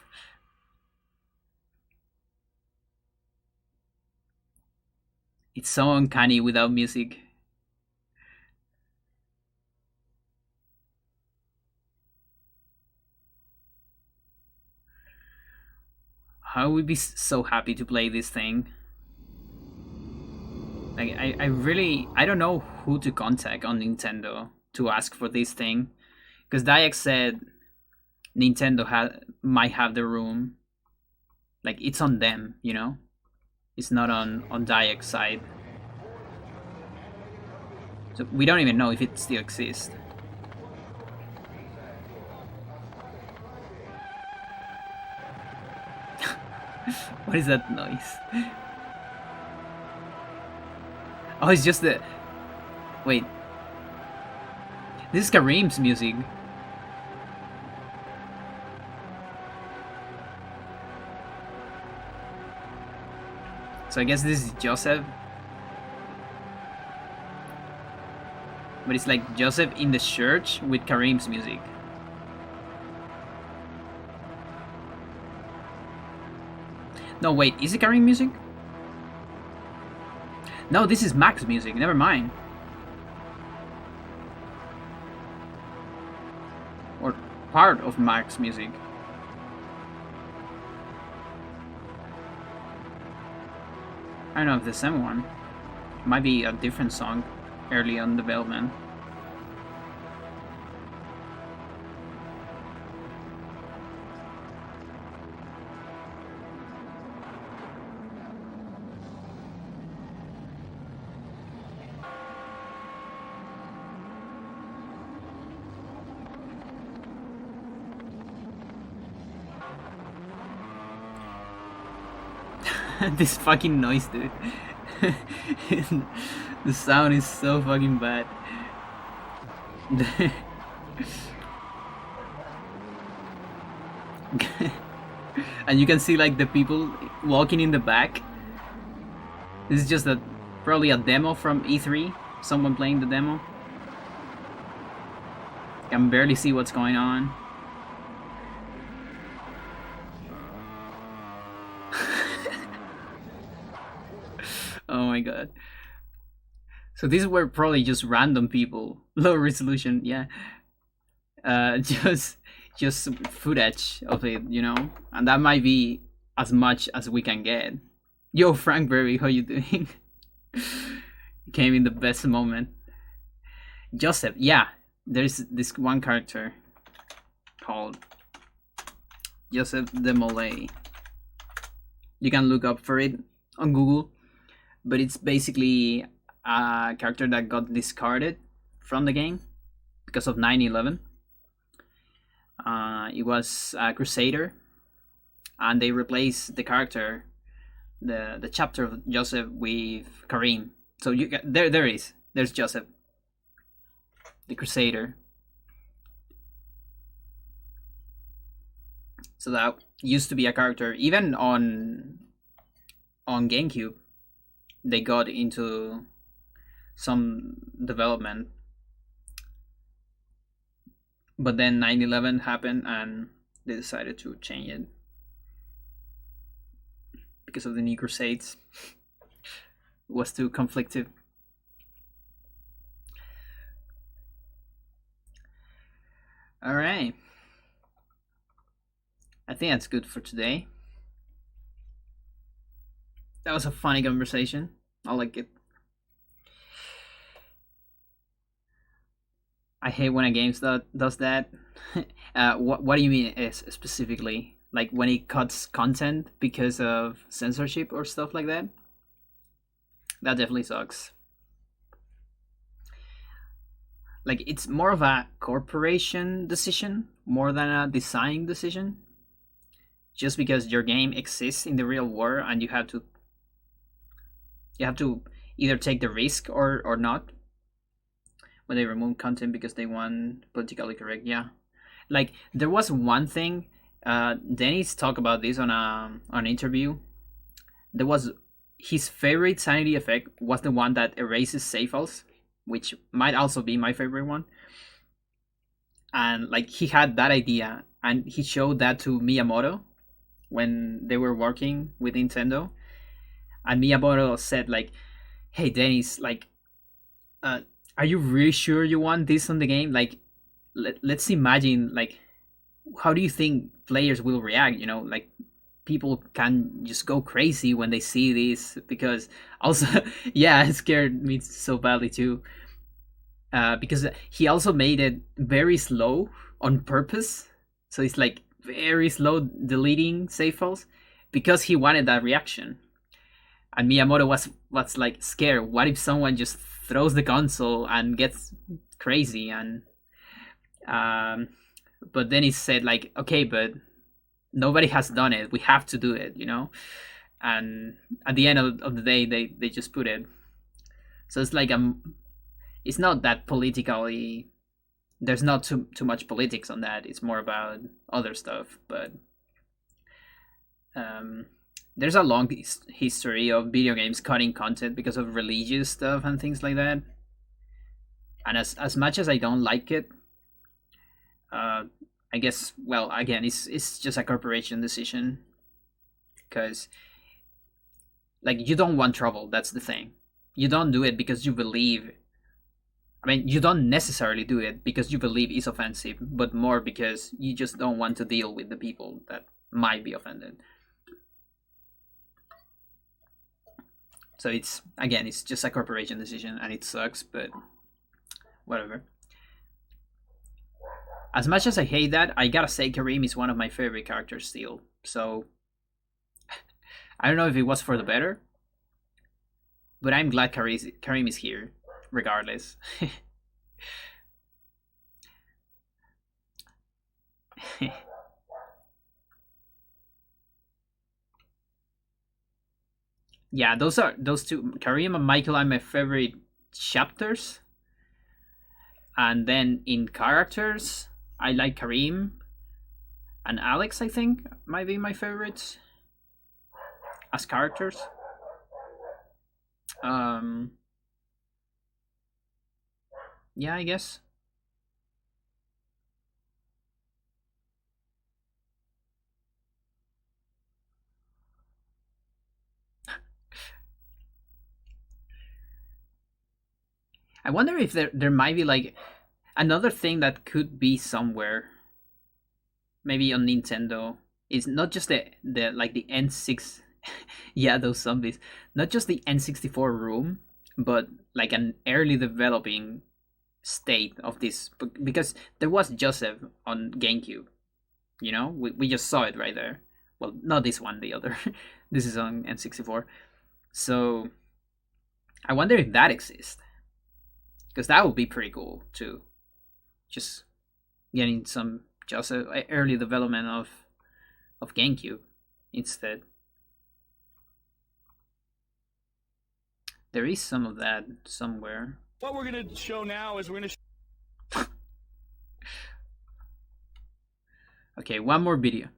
It's so uncanny without music. I would be so happy to play this thing. Like, I don't know who to contact on Nintendo to ask for this thing, because Dayak said Nintendo might have the room. Like, it's on them, you know. It's not on Dayak's side. So we don't even know if it still exists. What is that noise? Oh, it's just the... Wait. This is Kareem's music. So I guess this is Joseph. But it's like Joseph in the church with Kareem's music. No, wait, is it Kareem music? No, this is Mac's music, never mind. Or part of Mac's music. I don't know if the same one. It might be a different song early on development. This fucking noise, dude. The sound is so fucking bad. And you can see like the people walking in the back. This is just probably a demo from E3. Someone playing the demo. I can barely see what's going on. Oh my god. So these were probably just random people. Low resolution, yeah. Just footage of it, you know? And that might be as much as we can get. Yo, Frank Berry, how you doing? Came in the best moment. Joseph, yeah. There's this one character called Joseph de Molay. You can look up for it on Google. But it's basically a character that got discarded from the game because of 9/11. It was a Crusader, and they replaced the character, the chapter of Joseph with Kareem. So you get, there's Joseph, the Crusader. So that used to be a character even on GameCube. They got into some development, but then 9/11 happened and they decided to change it because of the New Crusades. It was too conflicted. All right, I think that's good for today. That was a funny conversation. I like it. I hate when a game does that. What do you mean specifically? Like when it cuts content because of censorship or stuff like that? That definitely sucks. Like it's more of a corporation decision more than a design decision. Just because your game exists in the real world and you have to You have to either take the risk or not when they remove content because they want politically correct. Yeah, like there was one thing. Dennis talked about this on an interview. There was his favorite sanity effect was the one that erases save files, which might also be my favorite one. And like he had that idea, and he showed that to Miyamoto when they were working with Nintendo. And Miyamoto said like, "Hey Dennis, like, are you really sure you want this on the game? Like, let's imagine like, how do you think players will react? You know, like." People can just go crazy when they see this because also yeah it scared me so badly too because he also made it very slow on purpose, so it's like very slow deleting save files because he wanted that reaction. And Miyamoto was like scared, what if someone just throws the console and gets crazy? And but then he said like, okay, but nobody has done it, we have to do it, you know. And at the end of the day they just put it, so it's like it's not that politically, there's not too much politics on that, it's more about other stuff. But there's a long history of video games cutting content because of religious stuff and things like that. And as much as I don't like it, I guess, well, again, it's just a corporation decision, because like you don't want trouble. That's the thing. You don't do it because you believe. I mean, you don't necessarily do it because you believe it's offensive, but more because you just don't want to deal with the people that might be offended. So it's just a corporation decision, and it sucks, but whatever. As much as I hate that, I gotta say Kareem is one of my favorite characters still. So I don't know if it was for the better, but I'm glad Kareem is here, regardless. Yeah, those two, Kareem and Michael, are my favorite chapters. And then in characters, I like Kareem and Alex, I think, might be my favorites as characters. Yeah, I guess. I wonder if there might be like another thing that could be somewhere, maybe on Nintendo, is not just the like the N6, yeah, those zombies, not just the N64 room, but like an early developing state of this, because there was Joseph on GameCube. You know, we just saw it right there. Well, not this one, the other. This is on N64. So I wonder if that exists, because that would be pretty cool too. Just getting some just early development of GameCube instead. There is some of that somewhere. What we're going to show now is we're going to Okay, one more video.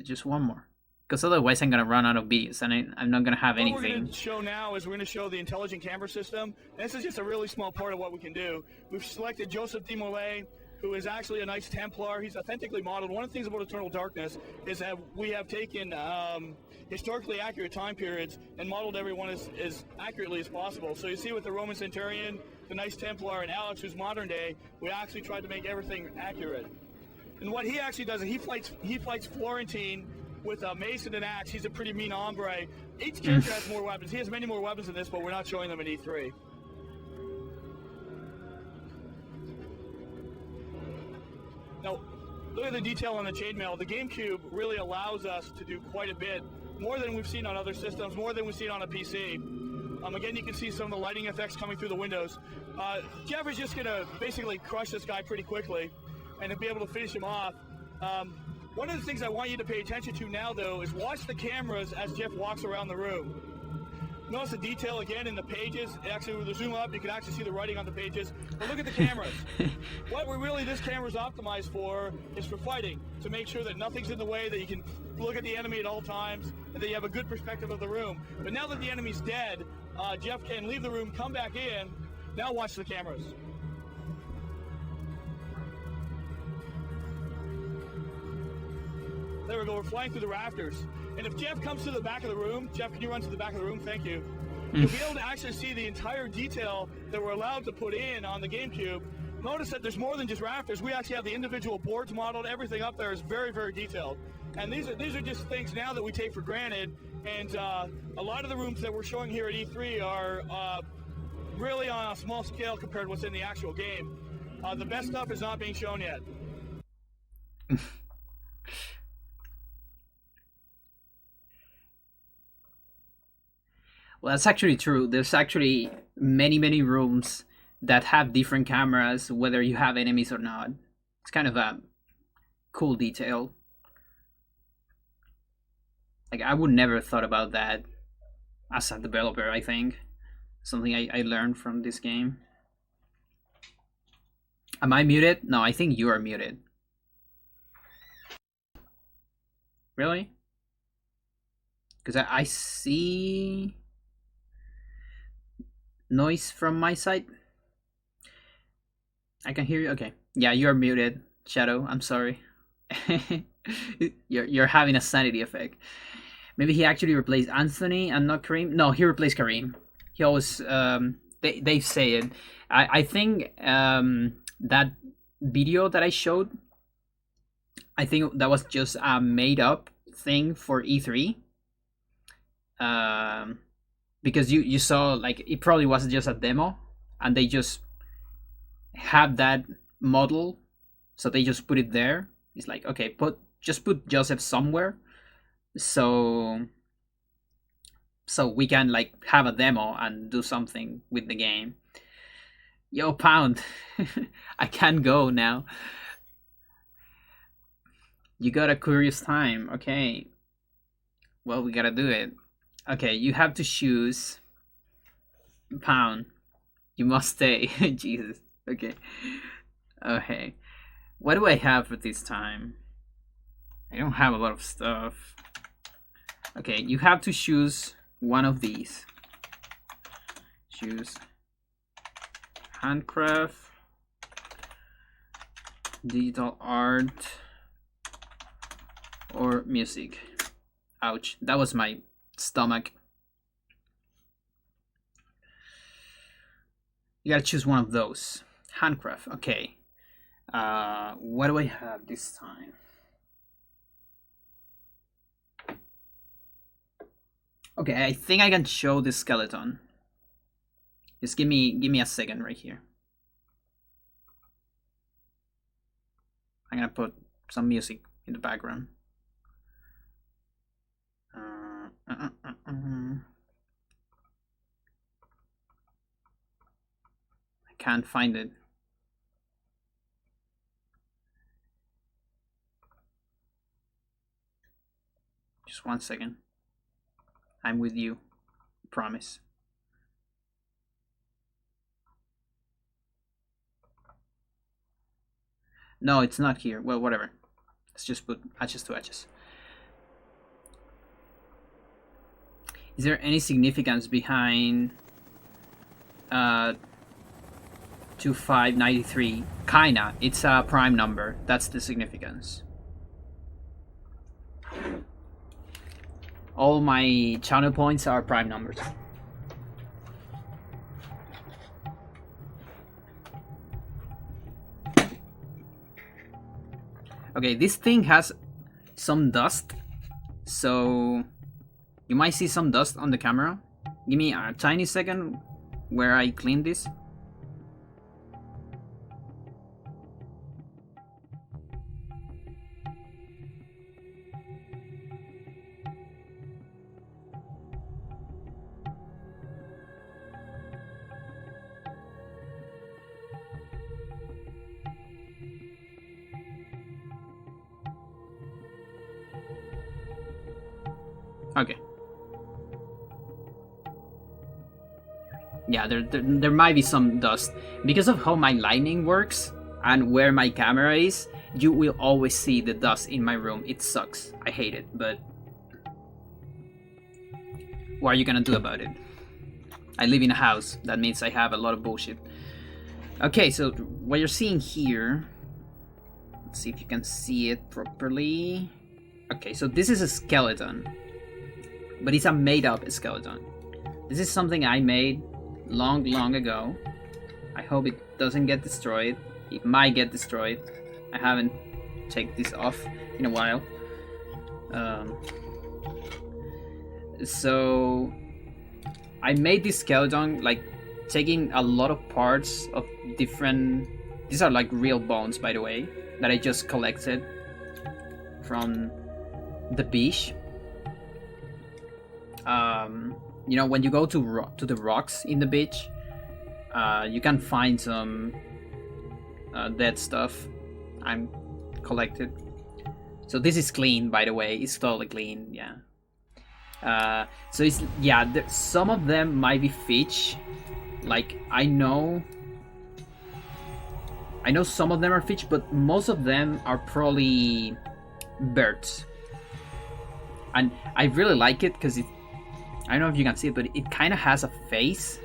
Just one more. Because otherwise I'm going to run out of videos and I'm not going to have anything. What we're going to show now is we're going to show the intelligent camera system. And this is just a really small part of what we can do. We've selected Joseph de Molay, who is actually a Knights Templar. He's authentically modeled. One of the things about Eternal Darkness is that we have taken historically accurate time periods and modeled everyone as accurately as possible. So you see with the Roman Centurion, the Knights Templar, and Alex, who's modern day, we actually tried to make everything accurate. And what he actually does is he fights Florentine with a mace and an axe. He's a pretty mean hombre. Each character has more weapons. He has many more weapons in this, but we're not showing them in E3. Now, look at the detail on the chainmail. The GameCube really allows us to do quite a bit, more than we've seen on other systems, more than we've seen on a PC. Again, you can see some of the lighting effects coming through the windows. Jeff is just going to basically crush this guy pretty quickly and to be able to finish him off. One of the things I want you to pay attention to now, though, is watch the cameras as Jeff walks around the room. Notice the detail again in the pages. Actually, with the zoom up, you can actually see the writing on the pages. But look at the cameras. What this camera is optimized for is for fighting, to make sure that nothing's in the way, that you can look at the enemy at all times, and that you have a good perspective of the room. But now that the enemy's dead, Jeff can leave the room, come back in. Now watch the cameras. There we go, we're flying through the rafters. And if Jeff comes to the back of the room, Jeff, can you run to the back of the room? Thank you. You'll be able to actually see the entire detail that we're allowed to put in on the GameCube. Notice that there's more than just rafters. We actually have the individual boards modeled. Everything up there is very, very detailed. And these are just things now that we take for granted. And a lot of the rooms that we're showing here at E3 are really on a small scale compared to what's in the actual game. The best stuff is not being shown yet. Well, that's actually true. There's actually many rooms that have different cameras, whether you have enemies or not. It's kind of a cool detail. Like, I would never have thought about that as a developer, I think. Something I learned from this game. Am I muted? No, I think you are muted. Really? Because I see noise from my side. I can hear you. Okay. Yeah, you're muted, Shadow. I'm sorry. you're having a sanity effect. Maybe he actually replaced Anthony and not Kareem. No, he replaced Kareem. He always they say it. I think that video that I showed, I think that was just a made up thing for E3. Because you saw, like, it probably was just a demo and they just have that model, so they just put it there. It's like, okay, just put Joseph somewhere so we can, like, have a demo and do something with the game. Yo, Pound. I can't go now. You got a curious time. Okay, well, we gotta do it. Okay, you have to choose. Pound, you must stay. Jesus. Okay. Okay. What do I have for this time? I don't have a lot of stuff. Okay, you have to choose one of these. Choose handcraft, digital art, or music. Ouch, that was my stomach. You gotta choose one of those. Handcraft, okay. What do I have this time? Okay, I think I can show the skeleton. Just give me a second right here. I'm gonna put some music in the background. I can't find it. Just 1 second. I'm with you. Promise. No, it's not here. Well, whatever. Let's just put edges to edges. Is there any significance behind 2593? Kinda. It's a prime number. That's the significance. All my channel points are prime numbers. Okay, this thing has some dust, so you might see some dust on the camera. Give me a tiny second where I clean this. Okay. yeah, there might be some dust because of how my lighting works and where my camera is. You will always see the dust in my room. It sucks. I hate it, but what are you gonna do about it? I live in a house. That means I have a lot of bullshit. Okay, so what you're seeing here, let's see if you can see it properly. Okay, so this is a skeleton, but it's a made-up skeleton. This is something I made long ago. I hope it doesn't get destroyed. It might get destroyed. I haven't taken this off in a while. So I made this skeleton like taking a lot of parts of different. These are like real bones, by the way, that I just collected from the beach. You know, when you go to the rocks in the beach, you can find some dead stuff. I'm collected. So this is clean, by the way. It's totally clean. Yeah. So it's some of them might be fish. Like I know some of them are fish, but most of them are probably birds. And I really like it because I don't know if you can see it, but it kind of has a face.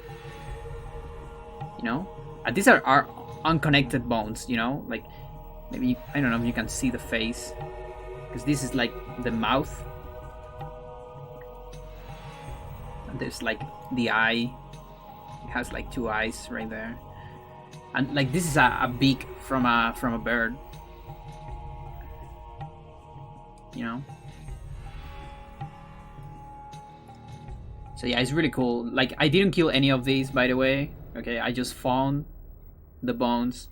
You know, and these are unconnected bones. You know, like maybe I don't know if you can see the face, because this is like the mouth. And there's like the eye. It has like two eyes right there, and like this is a beak from a bird. You know. So yeah, it's really cool. Like I didn't kill any of these, by the way. Okay, I just found the bones.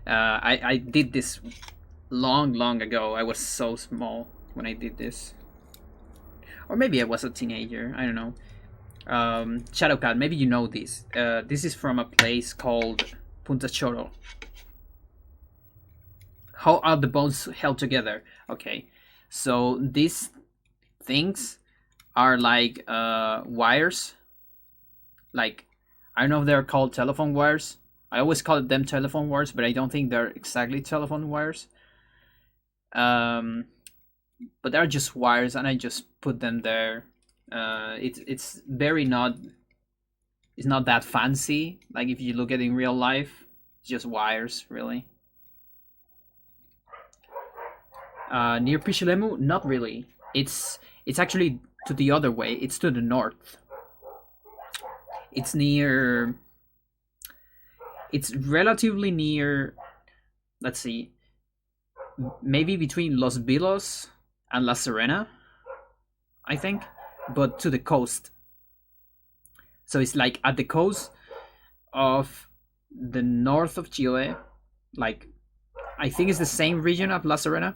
I did this long ago. I was so small when I did this, or maybe I was a teenager. I don't know. Shadowcat, maybe you know this. This is from a place called Punta Choros. How are the bones held together? Okay, so these things are like wires. Like I don't know if they're called telephone wires. I always call them telephone wires, but I don't think they're exactly telephone wires. But they're just wires, and I just put them there. It's very not. It's not that fancy. Like if you look at it in real life, it's just wires, really. Near Pichilemu, not really. It's actually to the other way. It's to the north. It's near. It's relatively near. Let's see. Maybe between Los Vilos and La Serena, I think, but to the coast. So it's like at the coast of the north of Chile. Like, I think it's the same region of La Serena.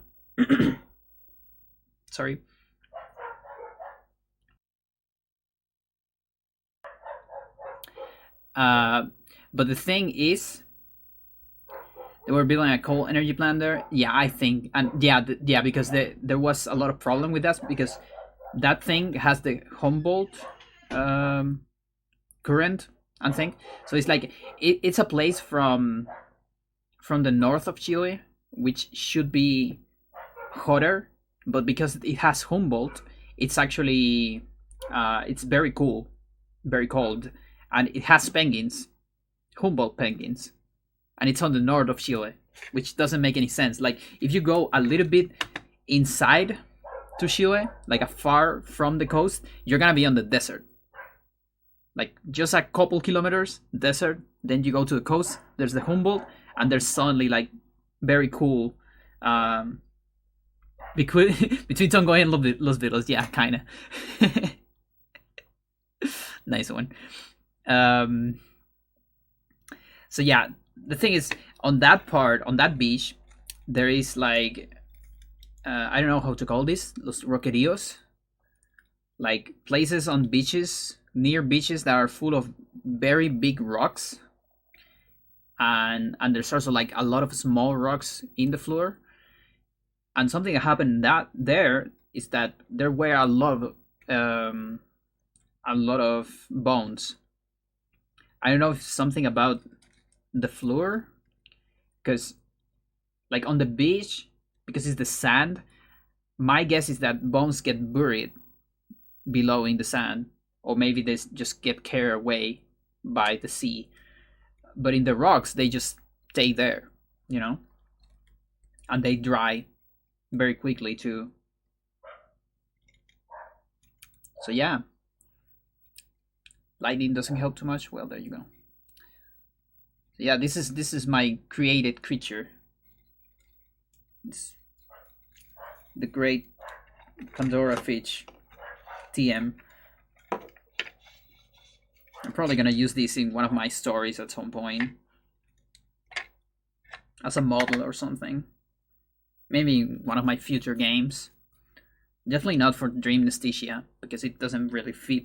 Sorry. But the thing is, they were building a coal energy plant there. Yeah, I think, and yeah, because there was a lot of problem with that, because that thing has the Humboldt current, I think. So it's like it's a place from the north of Chile, which should be hotter, but because it has Humboldt, it's actually it's very cool, very cold, and it has penguins, Humboldt penguins, and it's on the north of Chile, which doesn't make any sense. Like if you go a little bit inside to Chile, like far from the coast, you're gonna be on the desert. Like just a couple kilometers desert, then you go to the coast, there's the Humboldt, and there's suddenly like very cool between Tongo and Los Vilos. Yeah, kind of. Nice one. So yeah, the thing is, on that beach, there is like I don't know how to call this, los roqueríos, like places on beaches, near beaches that are full of very big rocks, and there's also like a lot of small rocks in the floor. And something that happened there is that there were a lot of a lot of bones. I don't know if something about the floor, because like on the beach, because it's the sand, my guess is that bones get buried below in the sand, or maybe they just get carried away by the sea. But in the rocks, they just stay there, you know, and they dry very quickly too. So yeah, lightning doesn't help too much. Well, there you go. So yeah, this is my created creature. It's the great Pandora fish, TM. I'm probably gonna use this in one of my stories at some point as a model or something. Maybe one of my future games. Definitely not for Dream Anesthesia, because it doesn't really fit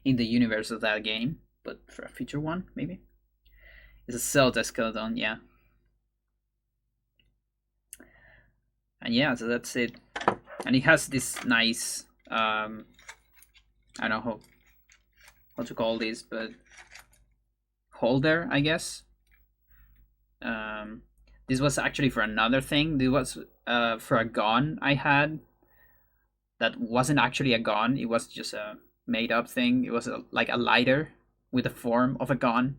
in the universe of that game, but for a future one, maybe. It's a Zelda skeleton, yeah. And yeah, so that's it. And it has this nice, I don't know how to call this, but holder, I guess. This was actually for another thing. This was for a gun I had that wasn't actually a gun. It was just a made up thing. It was like a lighter with the form of a gun.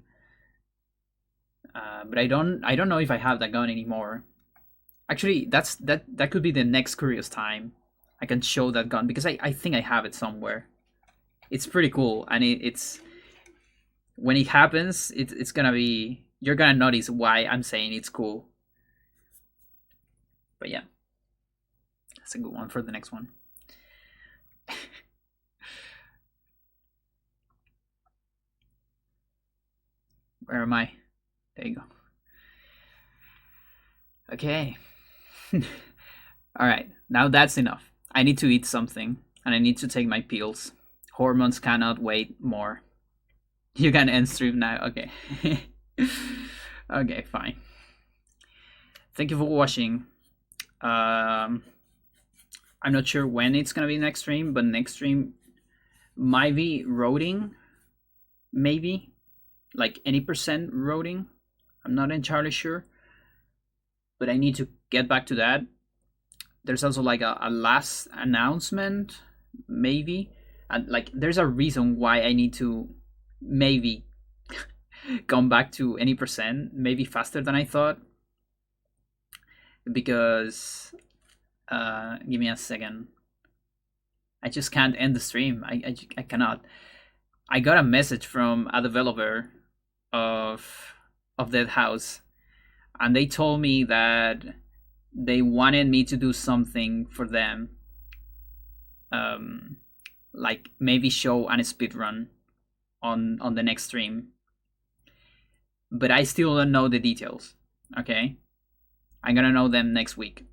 But I don't know if I have that gun anymore. Actually, that could be the next curious time I can show that gun, because I think I have it somewhere. It's pretty cool, and it's when it happens, it's gonna be, you're gonna notice why I'm saying it's cool. But yeah, that's a good one for the next one. Where am I? There you go. Okay. All right, now that's enough. I need to eat something, and I need to take my pills. Hormones cannot wait more. You can end stream now. Okay. Okay, fine. Thank you for watching. I'm not sure when it's gonna be next stream, but next stream might be roading, maybe like any percent roading. I'm not entirely sure, but I need to get back to that. There's also like a last announcement, maybe, and like there's a reason why I need to maybe come back to any percent, maybe faster than I thought, because give me a second. I just can't end the stream. I cannot. I got a message from a developer of Dead House, and they told me that they wanted me to do something for them, like maybe show an speedrun on the next stream, but I still don't know the details. Okay, I'm gonna know them next week,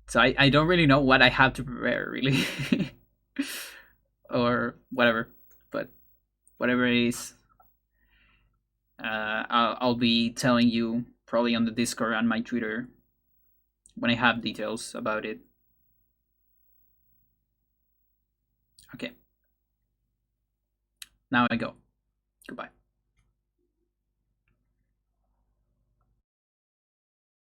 so I don't really know what I have to prepare, really. Or whatever, but whatever it is, I'll be telling you probably on the Discord and my Twitter when I have details about it. Okay. Now I go. Goodbye.